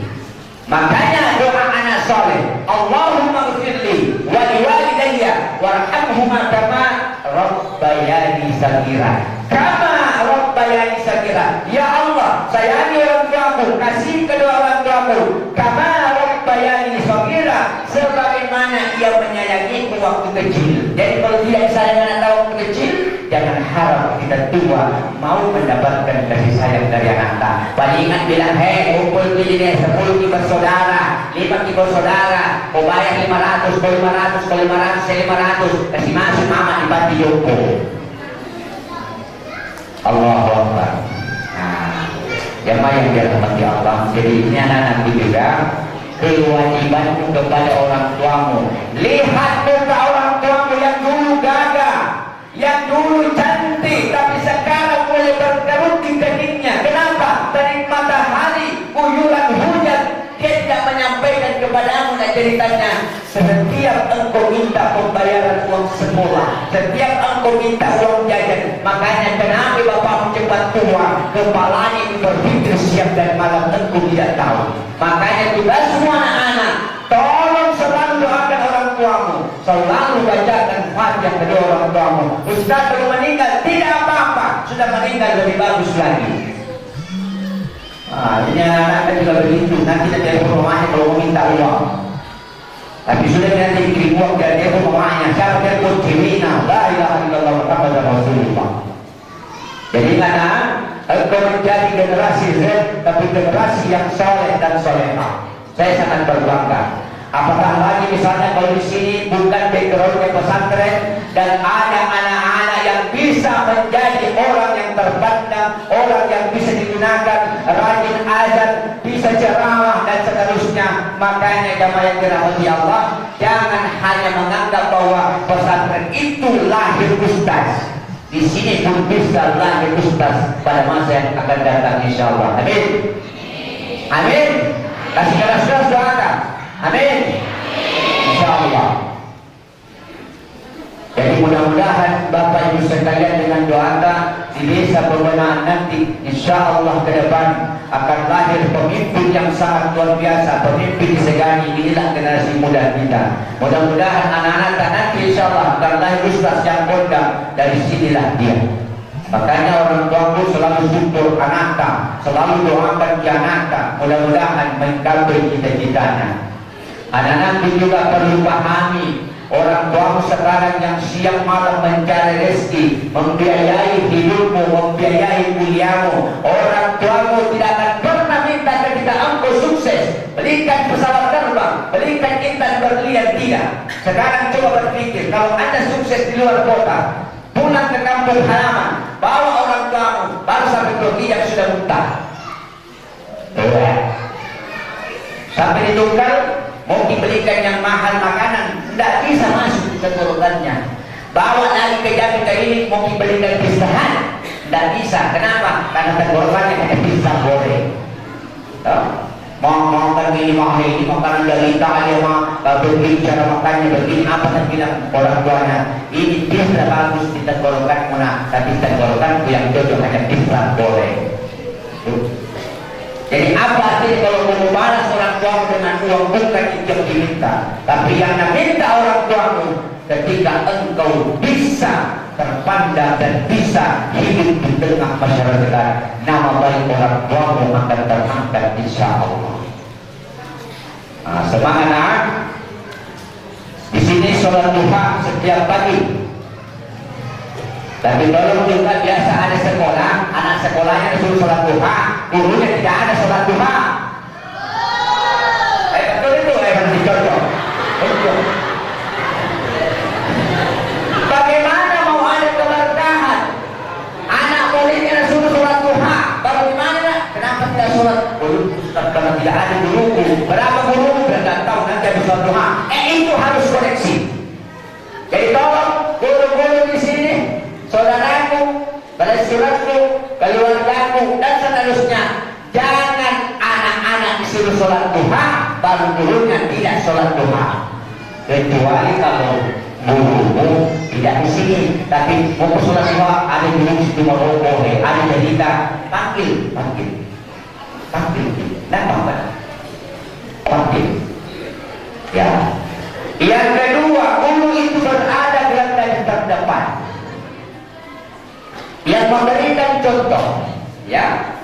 Makanya doa anak soleh, Allahumma ghfirli wa liwalidayya warhamhuma kama rabbayani saghira. Kama rabbayani saghira. Ya Allah, sayangi orang tuaku, kasih kedua orang tuaku. Kama rabbayani saghira, sebagaimana ia menyayangiku waktu kecil. Jadi kalau dia sayang anak waktu kecil, jangan harap kita tua mau mendapatkan kasih sayang dari anak. Palingan bilang, hei, kumpul ini 10 bersaudara, 5 bersaudara, kau bayar 500, kau 500, kau 500, saya 500, kasih masuk mama di panti jompo. Allahu Akbar. Nah, yang dirahmati Allah. Jadi ini anak-anak juga kewajibanmu kepada orang tuamu. Lihat muka orang tuamu yang dulu gagah, yang dulu cantik, tapi sekarang mulai berkerut di keningnya. Kenapa? Terik matahari, guyuran hujan, dia tidak menyampaikan kepadamu dan ceritanya. Setiap engkau minta pembayaran uang sekolah, setiap engkau minta uang jajan, makanya kenapa bapakmu cepat tua, kepalanya itu berpikir siang dan malam, engkau tidak tahu. Makanya juga semua anak-anak, tolong selalu doakan orang tuamu, selalu bacakan Fatihah kedua orang tuamu. Ustaz belum meninggal, tidak apa-apa, sudah meninggal lebih bagus lagi. Ini anak-anak juga begitu, nanti telepon rumahnya kalau mau minta uang. Tapi sudah nanti kirim uang dari telepon rumahnya, saya telepon ceweknya, la ilaha illallah Muhammadur Rasulullah. Jadi anak, engkau menjadi generasi Z, tapi generasi yang soleh dan solehah. Saya sangat berbangga. Apakah lagi misalnya kalau di sini bukan backgroundnya pesantren dan ada anak-anak yang bisa menjadi orang yang terpandang, orang yang bisa digunakan, rajin azan, bisa ceramah dan seterusnya. Makanya jamaah yang dirahmati Allah, jangan hanya menganggap bahwa pesantren itu lahir ustaz. Di sini pun bisa lahir ustaz pada masa yang akan datang insyaallah. Amin. Amin. Kasih keras-keras doakan. Amin. Insyaallah. Jadi mudah-mudahan Bapak Ibu sekalian dengan doakan di desa Pembenaan nanti insyaallah ke depan akan lahir pemimpin yang sangat luar biasa, pemimpin disegani. Inilah generasi muda kita. Mudah-mudahan anak-anak nanti insyaallah akan lahir ustaz yang kondang, dari sinilah dia. Makanya orang tuaku selalu syukur anaknya, selalu doakan ke anaknya, mudah-mudahan menggapai cita-citanya. Anak-anak juga perlu pahami, orang tuamu sekarang yang siang malam mencari rezeki, membiayai hidupmu, membiayai kuliahmu. Orang tuamu tidak akan pernah minta ketika engkau sukses, belikan pesawat terbang, belikan intan berlian, tidak. Sekarang coba berpikir, kalau Anda sukses di luar kota, pulang ke kampung halaman, bawa orang tuamu, baru sampai pergi yang sudah muntah. Sampai di Tunggal, mau dibelikan yang mahal makanan, tidak bisa masuk ke tenggorokannya. Bawa lagi ke Jambi ke ini, mau dibelikan pistahan, tidak bisa. Kenapa? Karena tenggorokannya hanya pisang goreng. Mau makan ini, makanan dari Italia, begini cara makannya, begini apa yang bilang orang tuanya. Ini bisa bagus di tenggorokanmu, tapi tenggorokanku yang cocok hanya pisang goreng. Jadi apa artinya kalau mau balas orang tuamu dengan uang, bukan itu yang diminta, tapi yang diminta orang tuamu ketika engkau bisa terpandang dan bisa hidup di tengah masyarakat, nama baik orang tuamu akan terangkat insya Allah. Semangat anak. Di sini sholat duha setiap pagi. Tapi kalau juga biasa ada sekolah, anak sekolahnya disuruh sholat duha, gurunya tidak ada sholat duha. Betul itu, berhenti contoh. Bagaimana mau ada keberkahan? Anak muridnya disuruh sholat duha, bagaimana? Kenapa tidak sholat? Ustaz, karena tidak ada guruku. Berapa gurumu? saudara-saudaraku, keluargaku, dan seterusnya. Jangan anak-anak disuruh sholat duha, baru gurunya tidak sholat duha. Kecuali kalau gurumu tidak di sini, tapi mau sholat duha, ada guru di situ mau boleh, ada cerita, panggil, datang kan? Panggil. Ya. Yang kedua, guru itu berada di lantai terdepan, yang memberikan contoh, ya.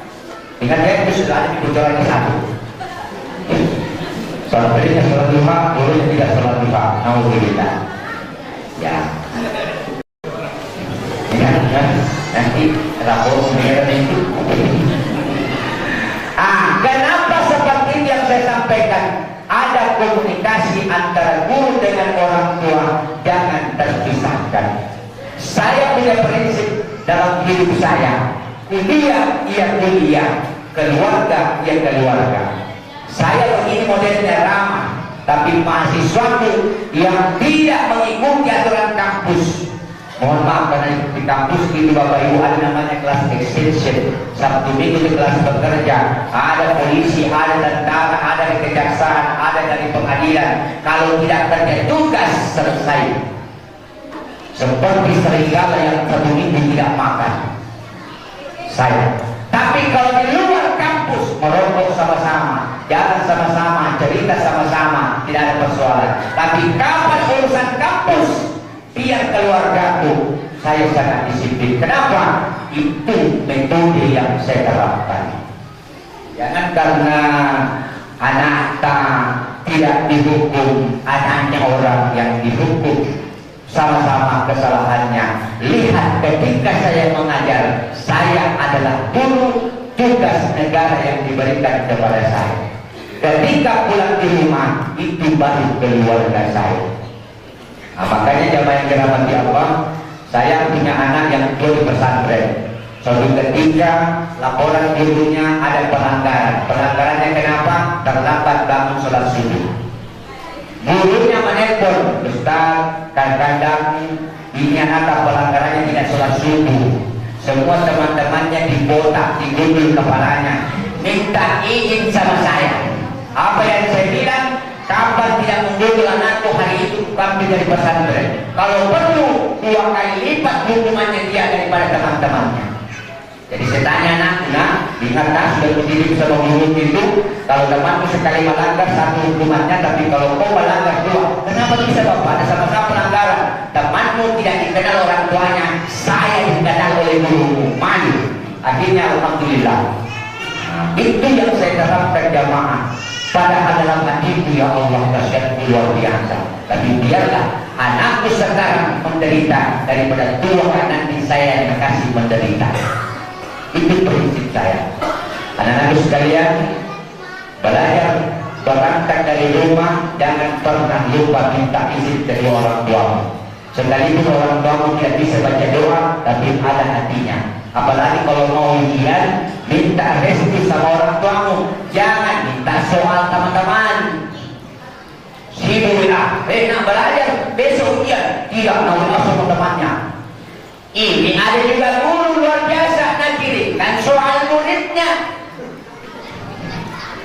Ingat ya, itu sudah ada di bocorannya satu. Sholat berinya sholat duha, gurunya tidak sholat duha. Alhamdulillah. Ya. Ingat ya, nanti rapor merah itu. Kenapa seperti yang saya sampaikan? Ada komunikasi antara guru dengan orang tua, jangan terpisahkan. Saya punya prinsip dalam hidup saya. Kuliah, ia kuliah, keluarga, ia keluarga. Saya begini modelnya ramah, tapi mahasiswaku yang tidak mengikuti aturan kampus. Mohon maaf karena di kampus itu Bapak Ibu ada namanya kelas extension. Sabtu Minggu itu kelas bekerja. Ada polisi, ada tentara, ada dari kejaksaan, ada dari pengadilan. Kalau tidak kerja tugas selesai. Seperti serigala yang satu minggu tidak makan. Saya. Tapi kalau di luar kampus merokok sama-sama, jalan sama-sama, cerita sama-sama, tidak ada persoalan. Tapi kapan urusan kampus, biar keluargaku, saya sangat disiplin. Kenapa? Itu metode yang saya terapkan. Jangan karena anak tidak dihukum, anaknya orang yang dihukum. Sama-sama kesalahannya. Lihat ketika saya mengajar, saya adalah guru, tugas negara yang diberikan kepada saya. Ketika pulang di rumah, itu baru keluarga saya. Nah, makanya jamaah yang dirahmati Allah, saya punya anak yang di pesantren. Suatu ketika laporan gurunya ada pelanggaran. Pelanggarannya kenapa? Terlambat bangun sholat subuh. Gurunya menelpon, Ustaz, kadang-kadang ini anak pelanggarannya tidak sholat subuh. Semua teman-temannya dibotak, digundul kepalanya, minta izin sama saya. Apa yang saya bilang? Kapan tidak menggundul anakku hari itu, kami dari pesantren. Kalau perlu 2 kali lipat hukumannya dia daripada teman-temannya. Jadi saya tanya anakku, ingatlah sudah berdiri sama guru itu, kalau temanmu sekali melanggar 1 hukumannya, tapi kalau kau melanggar 2, kenapa bisa Bapak? Ada sama-sama pelanggaran. Temanmu tidak dikenal orang tuanya, saya dikenal oleh gurumu, malu. Akhirnya alhamdulillah. Itu yang saya terapkan jamaah. Padahal dalam hatiku, ya Allah, dahsyatku luar biasa. Tapi biarlah anakku sekarang menderita daripada 2 nanti saya yang kasih menderita. Itu prinsip saya. Anak-anak sekalian, belajar berangkat dari rumah, jangan pernah lupa minta izin dari orang tua. Sekalipun orang tua tidak bisa baca doa, tapi ada hatinya. Apalagi kalau mau ujian, minta restu sama orang tuamu. Jangan minta soal teman-teman. Sibuk nak belajar, besok ujian. Tidak mau sama temannya. Ini ada juga guru luar biasa kan soal muridnya.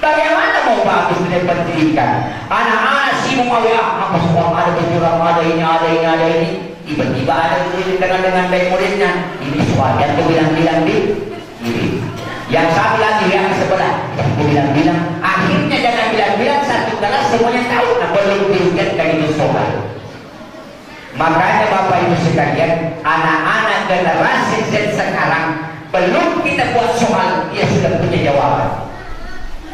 Bagaimana mau bagus dengan pendidikan? Anak-anak sibuk mau apa semua ada berkurang, ada ini. Tiba-tiba ada guru kenal dengan baik muridnya. Ini soal yang aku bilang-bilang ini. Yang satu lagi yang sebelah, yang aku bilang-bilang. Akhirnya jangan bilang-bilang satu kelas semuanya tahu. Nah belum diujian itu soal. Makanya Bapak Ibu sekalian, anak-anak generasi Z sekarang belum kita buat soal, dia sudah punya jawaban.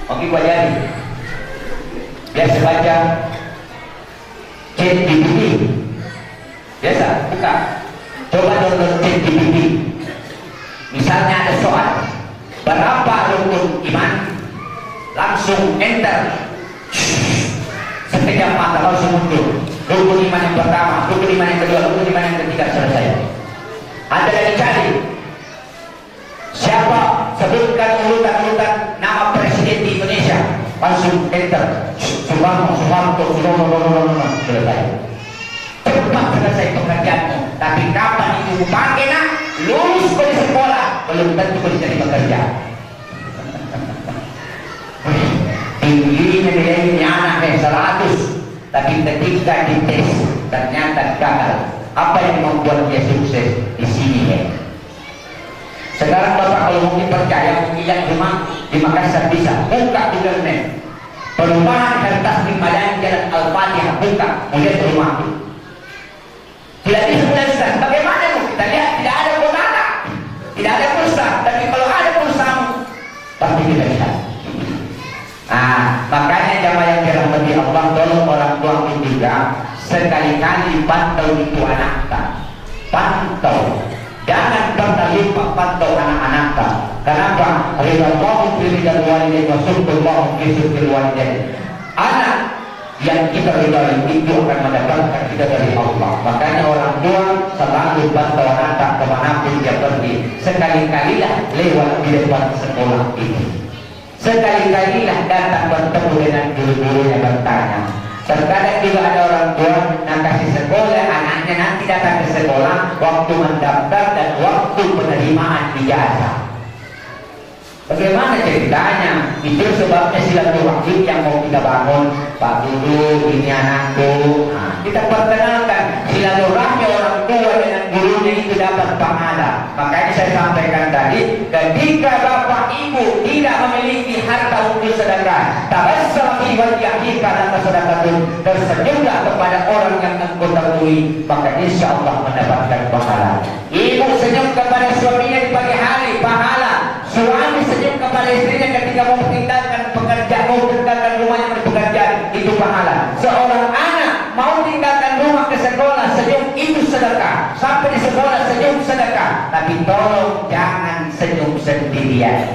Oke, gua jadi. Biasa baca ChatGPT. Biasa, buka. Coba download ChatGPT. Misalnya ada soal, berapa rukun iman? Langsung enter. Sekejap mata langsung muncul. Rukun iman yang pertama, rukun iman yang kedua, rukun iman yang ketiga, selesai. Ada yang dicari. Siapa? Sebutkan urutan-urutan nama presiden di Indonesia. Langsung enter. Soekarno, selesai. Cepat selesai pekerjaanmu. Tapi kapan itu pakai nak? Lulus dari sekolah, belum tentu bisa bekerja. Tingginya dia ini anaknya 100, tapi ketika dites ternyata gagal. Apa yang membuat dia sukses? Di sini ya. Sekarang Bapak kalau mungkin percaya, lihat rumah di Makassar bisa buka Google Map. Perumahan dan Tasbih Madani Jalan Al-Fatihah buka, melihat rumah. Tidak bisa menjelaskan bagaimana kita lihat tidak ada pulsa, tidak ada pulsa, tapi kalau ada pulsa pasti kita lihat. Makanya jamaah yang dirahmati Allah, tolong orang tua juga sekali-kali pantau itu anak-anak, pantau. Jangan pernah lupa pantau anak-anak. Kenapa? Ridallahu fi ridal walidain wa sunnatullahu fi sunnil walidain. Anak yang kita ridai itu akan mendapatkan kita dari Allah. Makanya orang tua selalu pantau anak kemanapun dia pergi. Sekali-kalilah lewat di depan sekolah ini. Sekali-kalilah datang bertemu dengan guru-gurunya bertanya. Terkadang juga ada orang tua yang kasih sekolah anaknya nanti datang ke sekolah waktu mendaftar dan waktu penerimaan ijazah. Bagaimana ceritanya? Itu sebabnya silaturahmi yang mau kita bangun. Pak Guru, ini anakku. Kita perkenalkan silaturahmi orang tua dengan gurunya itu dapat pahala. Makanya saya sampaikan tadi, ketika bapak ibu tidak memiliki harta untuk sedekah, tabassam fi wajhihi karena sedekah, tersenyumlah kepada orang yang engkau temui, maka insya Allah mendapatkan pahala. Ibu senyum kepada suaminya di pagi hari, pahala. Suami senyum kepada istrinya ketika mau meninggalkan pekerjaan, mau meninggalkan rumahnya berpekerjaan, itu pahala. Seorang anak mau meninggalkan rumah ke sekolah, senyum itu sedekah. Sampai di sekolah senyum sedekah. Tapi tolong jangan senyum sendirian.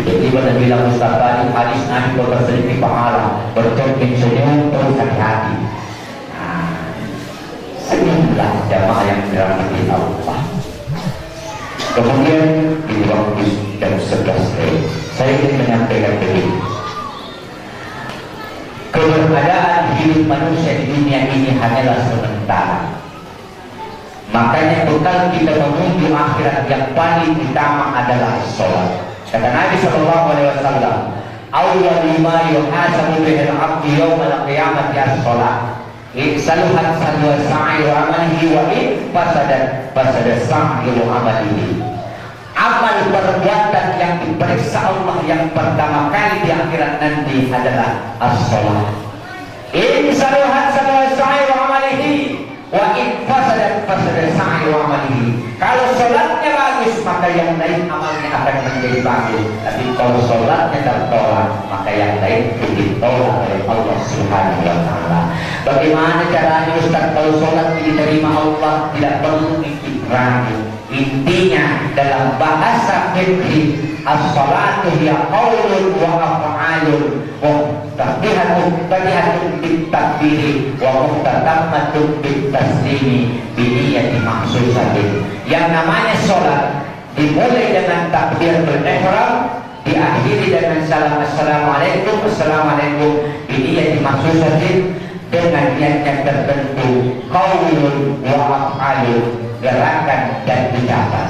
Jadi pada bilang Mustafa di hadis Nabi kalau tersenyum di pahala, bercermin senyum terus hati-hati. Senyumlah jamaah yang dirahmati Allah. Kemudian di waktu jam 11 saya ingin menyampaikan begini. Keberadaan hidup manusia di dunia ini hanyalah sementara. Makanya bekal kita menuju akhirat yang paling utama adalah sholat. Kata Nabi SAW, awwal ma yuhasabu bihil abdi yawmal qiyamati as-sholat. Saluhat salwa sa'i wa amalihi wa in fasadat sa'i wa amalihi. Amal perbuatan yang diperiksa Allah yang pertama kali di akhirat nanti adalah as-sholat. In saluhat salwa sa'i wa amalihi wa in fasadat sa'i wa amalihi. Kalau sholatnya bagus maka yang lain amalnya akan menjadi bagus. Tapi kalau sholatnya tertolak maka yang lain ditolak oleh Allah Subhanahu wa Ta'ala. Bagaimana caranya Ustaz kalau sholat diterima Allah? Tidak perlu ragu. Intinya dalam bahasa fikih, as-salatu hiya qaulun wa af'alun wa tahbihatun bit-takbiri wa muhtatammatun bit-taslimi bi niyyati makhsusatin. Yang namanya sholat dimulai dengan takbir ber-ihram, diakhiri dengan salam assalamualaikum bi niyyati makhsusatin, dengan niat yang tertentu, qaulun wa af'alun, gerakan dan ucapan.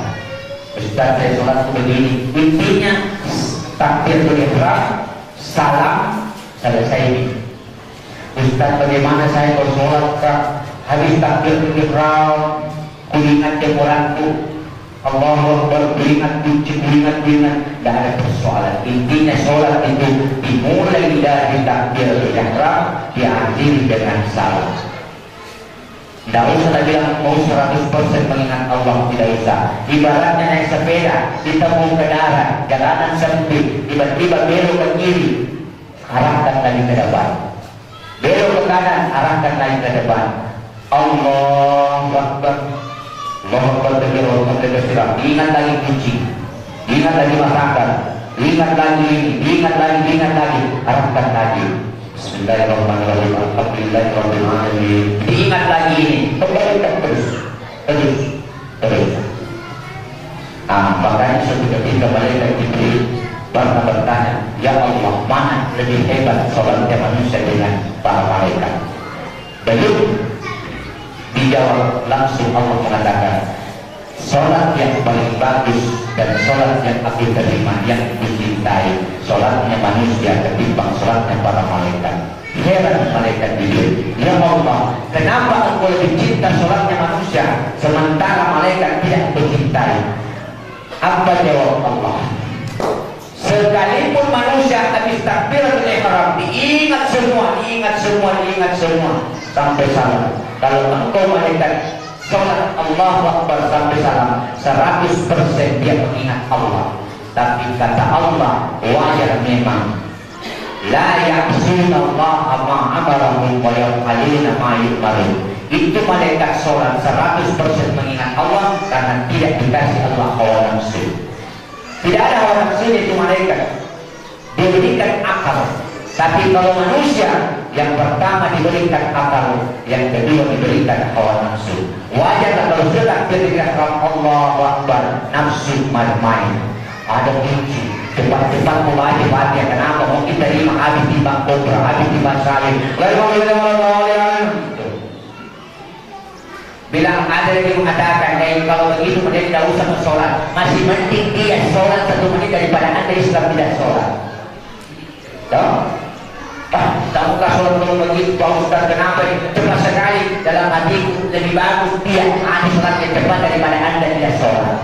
Ustaz saya sholat begini, intinya takbir ihram, salam, selesai. Ustaz bagaimana saya kalau sholat habis takbir ihram, kulingan jemuranku, Allahu Akbar, kulingan, tidak ada persoalan. Intinya sholat itu dimulai dari takbir ihram, diakhiri dengan salam. Tidak usah bilang mau 100% mengingat Allah, tidak usah. Ibaratnya naik sepeda, ditemu ke darat, jalanan sempit, tiba-tiba belok ke kiri, arahkan lagi ke depan. Belok ke kanan, arahkan lagi ke depan. Allahu Akbar, Allahu Akbar, ingat lagi kucing, ingat lagi masakan, ingat lagi, arahkan lagi. Bismillahirrahmanirrahim. Alhamdulillahirabbil alamin. Ingat lagi ini, terus. Makanya suatu ketika malaikat Jibril pernah bertanya, ya Allah, mana lebih hebat sholatnya manusia dengan para malaikat? Belum dijawab, langsung Allah mengatakan, Sholat yang paling bagus dan sholat yang aku terima, yang dicintai, sholatnya manusia ketimbang sholatnya para malaikat. Heran malaikat itu, ya Allah, kenapa engkau lebih cinta sholatnya manusia sementara malaikat tidak mencintai? Apa jawab Allah? Sekalipun manusia habis takbiratul ihram diingat semua, diingat semua sampai salam. Kalau engkau malaikat sholat Allahu Akbar sampai salam 100% dia mengingat Allah. Tapi kata Allah, wajar memang la ya'suna Allah ma amarahum wa yaf'aluna ma yu'marun. Itu malaikat sholat 100% mengingat Allah karena tidak dikasih Allah hawa nafsu. Tidak ada hawa nafsu itu malaikat. Diberikan akal. Tapi kalau manusia, yang pertama diberikan akal, yang kedua diberikan hawa nafsu. Wajar kalau sudah ketika Allahu Akbar nafsu main-main. Ada kunci cepat-cepat membaca baca. Kenapa? Mungkin terima habis timbang kobra, habis timbang salim. Bilang ada yang mengatakan kalau begitu mereka tidak usah sholat. Masih mending dia sholat 1 menit daripada anda Islam tidak sholat. Tahu? Tahukah sholat kalau begitu Pak Ustaz, kenapa cepat sekali? Dalam hatiku lebih bagus dia sholatnya cepat daripada anda tidak sholat.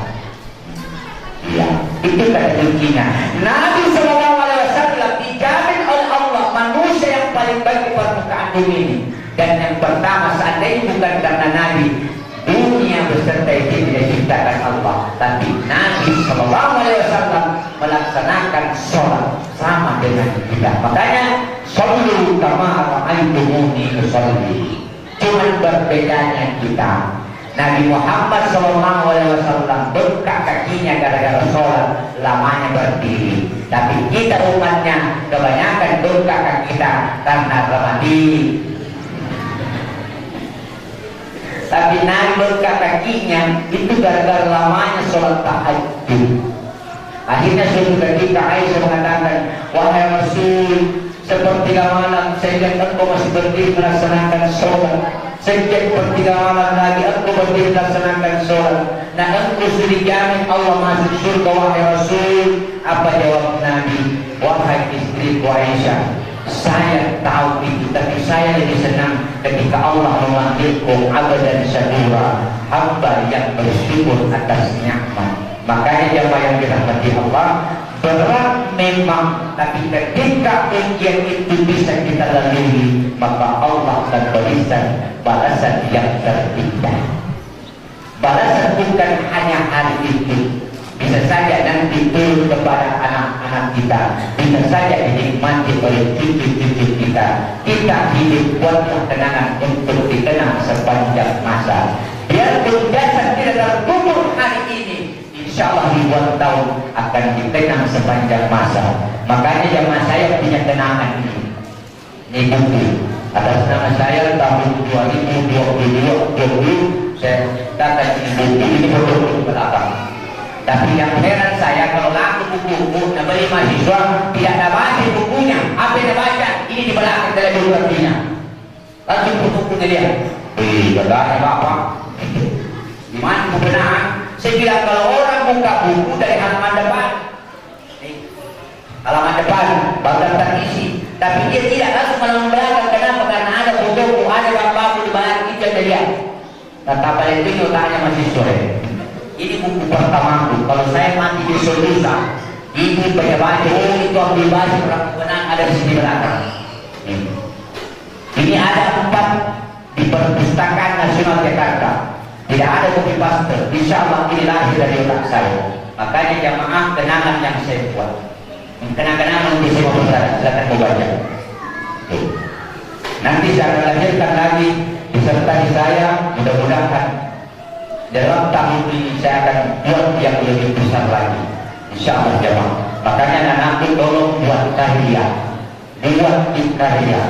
Iya, itu kata kuncinya. Nabi SAW dijamin oleh Allah manusia yang paling baik di permukaan bumi ini. Dan yang pertama, seandainya bukan karena Nabi, dunia beserta itu tidak diciptakan Allah. Tapi Nabi SAW melaksanakan sholat sama dengan kita. Makanya shollu kama ra'aitumuni usolli. Cuman berbedanya kita. Nabi Muhammad SAW bengkak kakinya gara-gara sholat, lamanya berdiri. Tapi kita umatnya kebanyakan bengkak kaki kita karena remati. Tapi Nabi bengkak kakinya itu gara-gara lamanya sholat tahajud. Akhirnya suatu ketika Aisyah mengatakan, wahai Rasul, sepertiga malam saya lihat engkau masih berdiri melaksanakan sholat. Sejak sepertiga malam lagi engkau berdiri melaksanakan sholat. Nah engkau sudah dijamin Allah masuk surga wahai Rasul. Apa jawab Nabi? Wahai istriku Aisyah, saya tahu itu, tapi saya lebih senang ketika Allah memanggilku abadan syakura, hamba yang bersyukur atas nikmat. Makanya jamaah yang dirahmati Allah, berat memang, tapi ketika ujian itu bisa kita lalui, maka Allah akan berikan balasan yang terindah. Balasan bukan hanya hari itu, bisa saja nanti turun kepada anak-anak kita, bisa saja dinikmati oleh cucu-cucu kita. Kita hidup buatlah kenangan untuk dikenang sepanjang masa. Biarpun jasad tidak terkubur hari ini, insya Allah ribuan tahun akan dikenang sepanjang masa. Makanya jamaah saya punya kenangan ini. Ini buku atas nama saya tahun 2022 saya kata ini buku ini betul belakang. Tapi yang heran saya kalau laku buku nak beli mahasiswa tidak ada baca bukunya. Apa yang baca? Ini di belakang telegrafinya. Langsung buku-bukunya dia. Gak ada apa-apa. Gimana kebenaran? Saya bilang kalau orang buka buku dari halaman depan, halaman depan bagian terisi, tapi dia tidak langsung halaman belakang. Kenapa? Karena ada buku, ada apa-apa di belakang itu yang dia. Kata paling tinggi tanya mahasiswa. Ini buku pertamaku. Kalau saya mati di Solusa, ini baca-baca, oh itu ambil baca orang kebenaran ada di sini belakang. Ini ada 4 di Perpustakaan Nasional Jakarta. Tidak ada kopi paste. Insya Allah ini lahir dari otak saya. Makanya jamaah kenangan yang saya buat. Kenangan untuk semua persara. Silakan membaca. Nanti saya akan lanjutkan lagi disertai saya. Mudah-mudahan dalam tahun ini saya akan buat yang lebih besar lagi. Insya Allah jamaah. Makanya nanti tolong buat karya. Buat karya.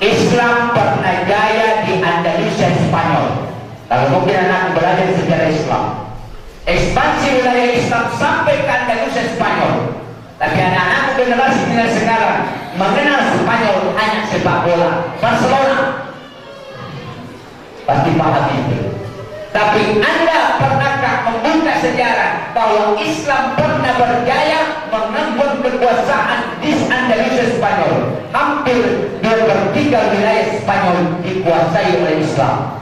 Islam pernah jaya di Andalusia Spanyol. Kalau mungkin anak belajar sejarah Islam, ekspansi wilayah Islam sampai ke Andalusia Spanyol. Tapi anak-anak generasi dengan sekarang mengenal Spanyol hanya sepak bola, Barcelona. Pasti paham itu. Tapi Anda pernahkah bahwa Islam pernah berjaya mengemban kekuasaan di Andalusia Spanyol. Hampir 2/3 wilayah Spanyol dikuasai oleh Islam.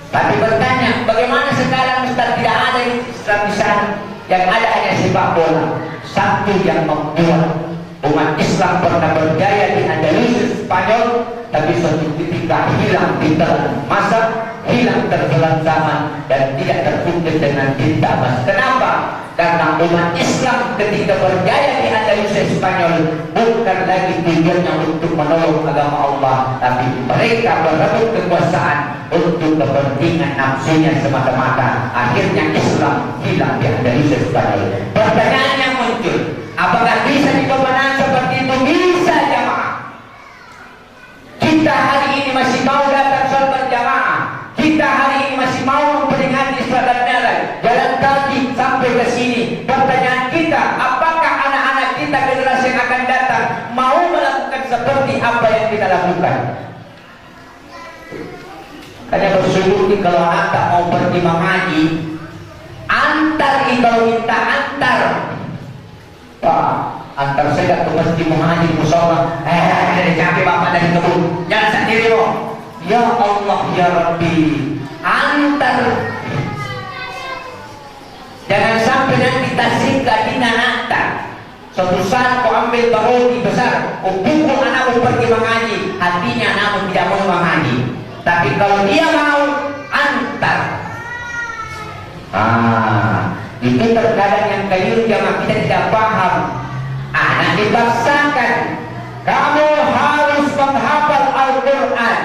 Tapi bertanya, bagaimana sekarang Ustaz tidak ada Islam di sana? Yang ada hanya sepak bola. Satu yang membuat umat Islam pernah berjaya di Andalusia Spanyol, tapi suatu ketika hilang di telan masa, hilang tertelan zaman, dan tidak terkungkit dengan tinta emas. Kenapa? Karena umat Islam ketika berjaya di Andalusia Spanyol bukan lagi tujuannya untuk menolong agama Allah, tapi mereka berebut kekuasaan untuk kepentingan nafsunya semata-mata. Akhirnya Islam hilang di Andalusia Spanyol. Pertanyaan yang muncul, apakah bisa dikemenang seperti itu? Bisa, jamaah. Kita hari ini masih mau datang sholat berjamaah. Kita hari ini masih mau memperingati salat Mi'raj, jalan kaki sampai ke sini. Pertanyaan kita, apakah anak-anak kita generasi yang akan datang mau melakukan seperti apa yang kita lakukan? Karena bersyukur kalau anak tak mau pergi mengaji, antar kalau minta antar. Pak, antar saya ke masjid mengaji musola. Dari capek bapak dari kebun, jangan sendiri loh. Ya Allah ya Rabbi, antar. Jangan sampai nanti tasika di nanata. Suatu saat kau ambil barodi besar, kau pukul anakku pergi mengaji, hatinya namun tidak mau mengaji. Tapi kalau dia mau, antar. Itu terkadang yang keliru jamaah kita tidak paham. Anak dipaksakan, kamu harus menghafal Al-Quran.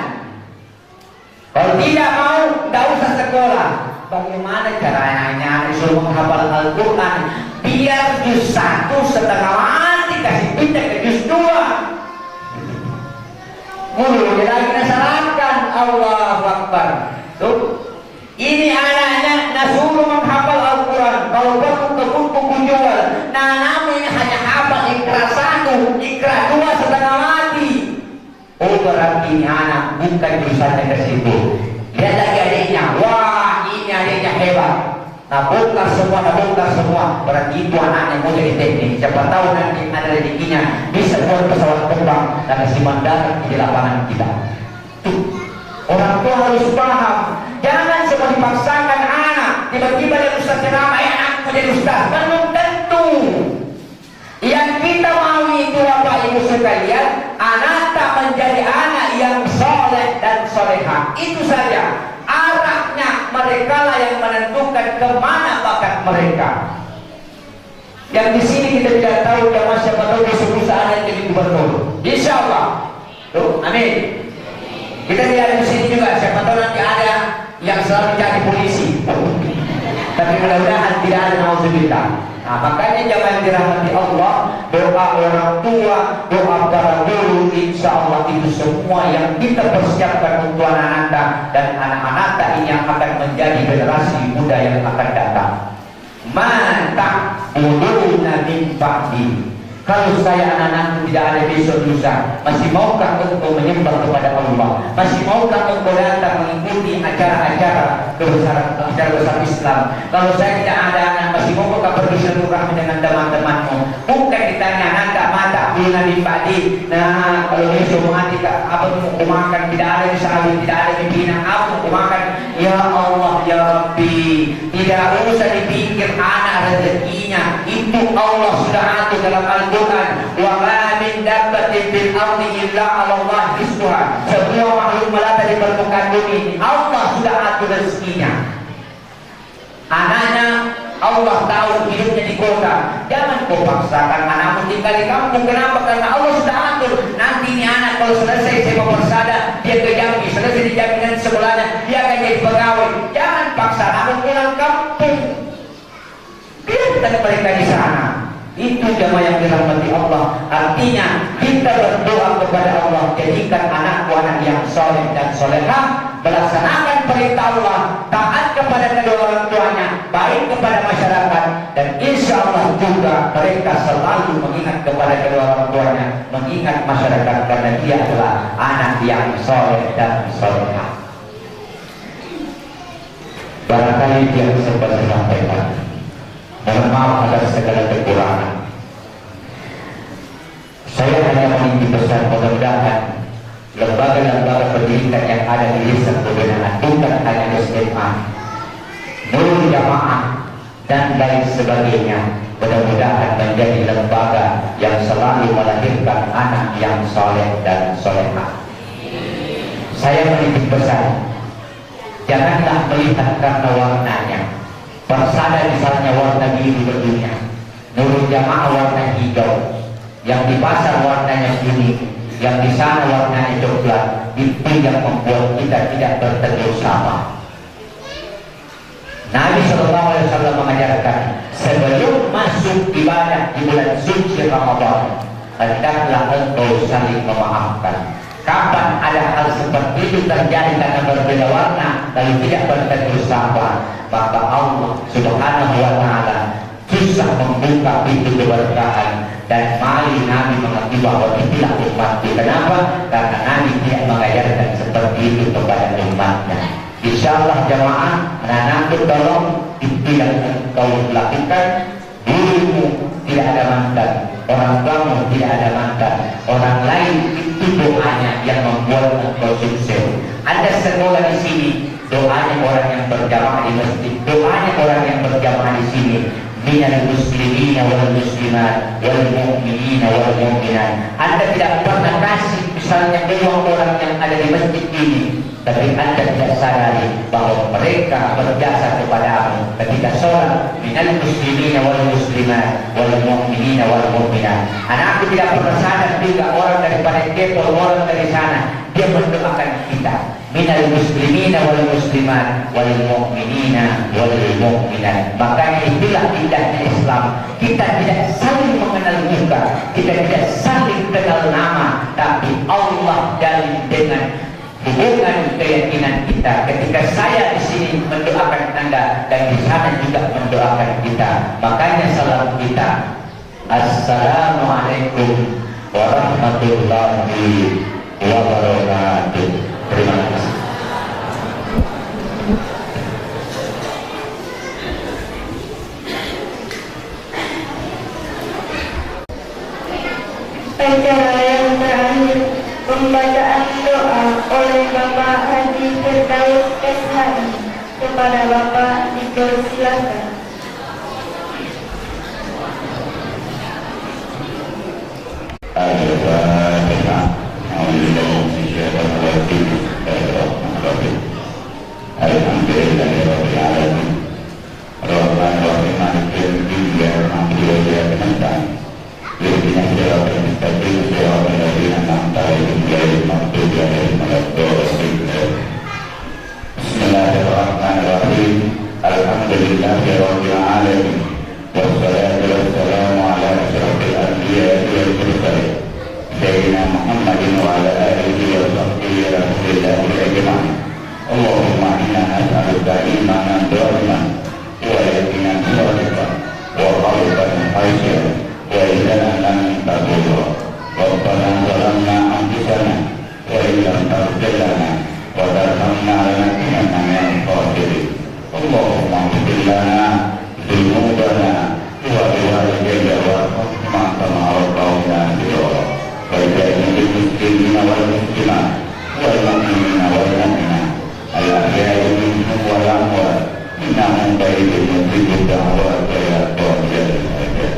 Kalau tidak mau, tidak usah sekolah. Bagaimana caranya disuruh menghafal Al-Quran? Biar juz 1 setengah mati, kasih pindah ke juz 2. Mulu lagi nasarakan. Allahu Akbar. Tuh, ini anaknya nasuruh menghafal Al-Quran. Kalau perlu ke buku jual. Nah, namun ini hanya hafal Iqra 1, Iqra 2 setengah mati. Oh, berarti ini anak bukan jurusannya ke situ. Lihat lagi adiknya. Wah, ini adiknya hebat. Nah, bongkar semua. Berarti itu anaknya mau jadi teknik. Siapa tahu nanti ada rezekinya bisa buat pesawat terbang dan kasih mendarat di lapangan kita. Tuh, orang tua harus paham. Jangan semua dipaksakan anak. Tiba-tiba dia ustaz ceramah, anak menjadi ustaz. Belum tentu. Yang kita mau itu Bapak Ibu sekalian, anak tak menjadi anak yang soleh dan solehah. Itu saja. Arahnya mereka lah yang menentukan kemana bakat mereka. Yang di sini kita tidak tahu jamaah siapa tahu besok perusahaan yang jadi gubernur. Insya Allah. Tuh, amin. Kita tidak ada di sini juga. Siapa tahu nanti ada yang selalu jadi polisi. Tapi mudah-mudahan tidak ada nauzubillah. Nah, makanya jangan dirahmati Allah, doa orang tua, doa para guru, insya Allah itu semua yang kita persiapkan untuk anak-anak dan anak-anak ini yang akan menjadi generasi muda yang akan datang. Mantap uluna min ba'di. Kalau saya anak-anak tidak ada besok lusa, masih maukah engkau menyembah kepada Allah? Masih maukah engkau datang mengikuti acara-acara kebesaran, acara besar Islam? Kalau saya tidak ada anak, masih maukah pergi silaturahmi dengan teman-temanmu? Bukan ditanya anak mata uluna min ba'di. Nah, kalau besok mati apa mau makan? Tidak ada misalnya, tidak ada pimpinan, apa mau makan? Ya Allah ya Rabbi, tidak usah dipikir anak rezekinya, itu Allah sudah atur dalam Al-Quran. Wa ma min dabbatin fil ardi illa 'ala Allah rizquha. Semua makhluk melata di permukaan bumi, Allah sudah atur rezekinya. Anaknya Allah tahu hidupnya di kota. Jangan kau paksakan anakmu tinggal di kampung. Kenapa? Karena Allah sudah atur. Nanti ini anak kalau selesai sewa persada, dia ke Jambi, selesai di jaminan sebelahnya, dia akan jadi pegawai. Jangan paksa anakmu pulang kampung. Biarkan mereka di sana. Itu jamaah yang dirahmati Allah. Artinya kita berdoa kepada Allah, jadikan anakku anak yang soleh dan solehah, melaksanakan perintah Allah, taat kepada kedua orang tuanya, baik kepada masyarakat, dan insya Allah juga mereka selalu mengingat kepada kedua orang tuanya, mengingat masyarakat, karena dia adalah anak yang soleh dan solehah. Barangkali dia sempat saya sampaikan. Mohon maaf atas segala kekurangan. Saya hanya menginginkan pesan, mudah-mudahan lembaga-lembaga pendidikan yang ada di desa Kebenangan, bukan hanya SMA, Nurul Jamaah dan lain sebagainya, mudah-mudahan menjadi lembaga yang selalu melahirkan anak yang soleh dan solehah. Saya menitip pesan, janganlah melihat karena warnanya. Persada misalnya warna biru berdunia, Nurul Jamaah warna hijau, yang di pasar warnanya kuning, yang di sana warnanya coklat. Itu yang membuat kita tidak bertegur sapa. Nabi SAW mengajarkan, sebelum masuk ibadah di bulan suci Ramadan, hendaklah engkau saling memaafkan. Kapan ada hal seperti itu terjadi karena berbeda warna lalu tidak bertegur sapa, maka Allah Subhanahu wa Ta'ala susah membuka pintu keberkahan. Dan mari Nabi mengerti bahwa itulah umatnya. Kenapa? Karena Nabi tidak mengajarkan seperti itu kepada umatnya. Insya Allah jamaah, anak-anakku tolong, itu yang engkau lakukan. Gurumu tidak ada mantan, orang tuamu tidak ada mantan, orang lain, itu doanya yang membuat engkau sukses. Ada sekolah di sini, doanya orang yang berjamaah di masjid, doanya orang yang berjamaah di sini. Minal muslimina wal muslimat wal mu'minina wal mu'minat. Anda tidak pernah kasih misalnya uang orang yang ada di masjid ini, tapi Anda tidak sadari bahwa mereka berjasa kepadamu ketika sholat. Minal muslimina wal muslimat wal mu'minina wal mu'minat. Anakku tidak pernah sadar juga orang daripada Depok, orang dari sana, dia mendoakan kita. Minal muslimina wal muslimat wal mu'minina wal mu'minat. Makanya itulah indahnya Islam. Kita tidak saling mengenal muka, kita tidak saling kenal nama, tapi Allah dalil dengan hubungan keyakinan kita. Ketika saya di sini mendoakan Anda dan di sana juga mendoakan kita, makanya salam kita, Assalamualaikum warahmatullahi wabarakatuh. Terima kasih. Acara yang terakhir, pembacaan doa oleh Bapak Haji Firdaus SHI. Kepada Bapak dipersilakan. Bismillahirrahmanirrahim. Alhamdulillahirabbil alamin. Wassalatu wassalamu ala asyrafil anbiya'i wal mursalin. Sayyidina Muhammadin wa ala alihi wa sahbihi rasulillahi ajma'in. Allahumma inna nas'aluka imanan dha'iman wa yaqinan shadiqan wa qalban khashi'an wa lisanan taqwa. Rabbana zalamna anfusana wa illam taghfir lana wa tarhamna lanakunanna minal khasirin. Allahumma ighfir lana dhunubana wa liwalidayya warhamhuma kama rabbawna shighara. Wa lil muslimina wal muslimat wal mu'minina wal mu'minat al-ahya'i minhum wal amwat innahum qaribun mujibud da'wat ya qadiyal hajat.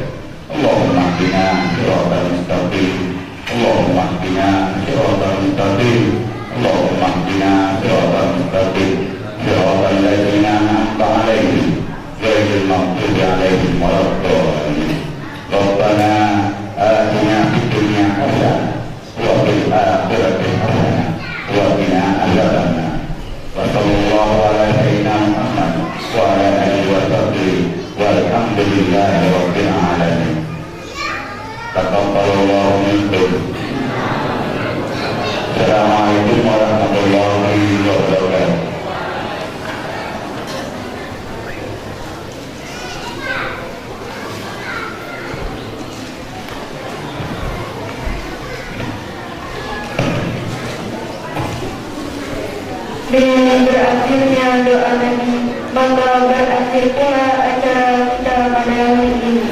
Allahumma ihdina siratal mustaqim. Allahumma ihdina siratal mustaqim. Allahumma ihdina siratal mustaqim. Siratal ladzina an'amta 'alaihim ghairil maghdubi 'alaihim waladdallin. Rabbana atina fid dunya hasanah wa fil akhirati hasanah wa qina adzabannar. Wa sallallahu ala sayyidina Muhammad wa ala alihi wa sahbihi walhamdulillahi rabbil alamin. Taqabbalallahu minkum. Assalamualaikum warahmatullahi wabarakatuh. Dengan berakhirnya doa Nabi, maka berakhir pula acara kita pada hari ini.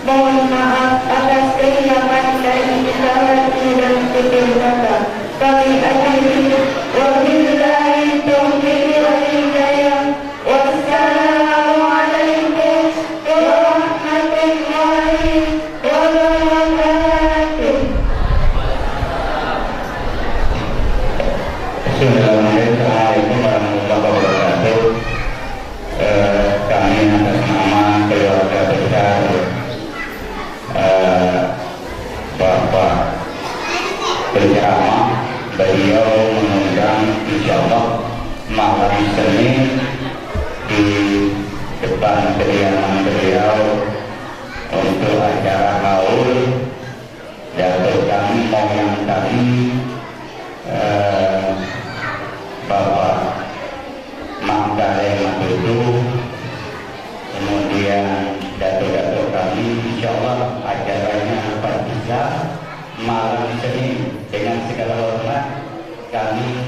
Mohon maaf atas kehilangan dan kesalahan dan tutur kata. Kami akhiri. Wabillahi taufiq wal hidayah. Wassalamualaikum warahmatullahi wabarakatuh. Assalamualaikum warahmatullahi wabarakatuh. Kami atas nama keluarga besar Bapak berceramah, beliau mengundang insyaallah malam Senin di depan kediaman beliau untuk acara haul Datuk kami moyang kami Bapak Mangkale Madudu, kemudian datuk-datuk kami, insyaallah acaranya bisa malam Senin. Dengan segala hormat kami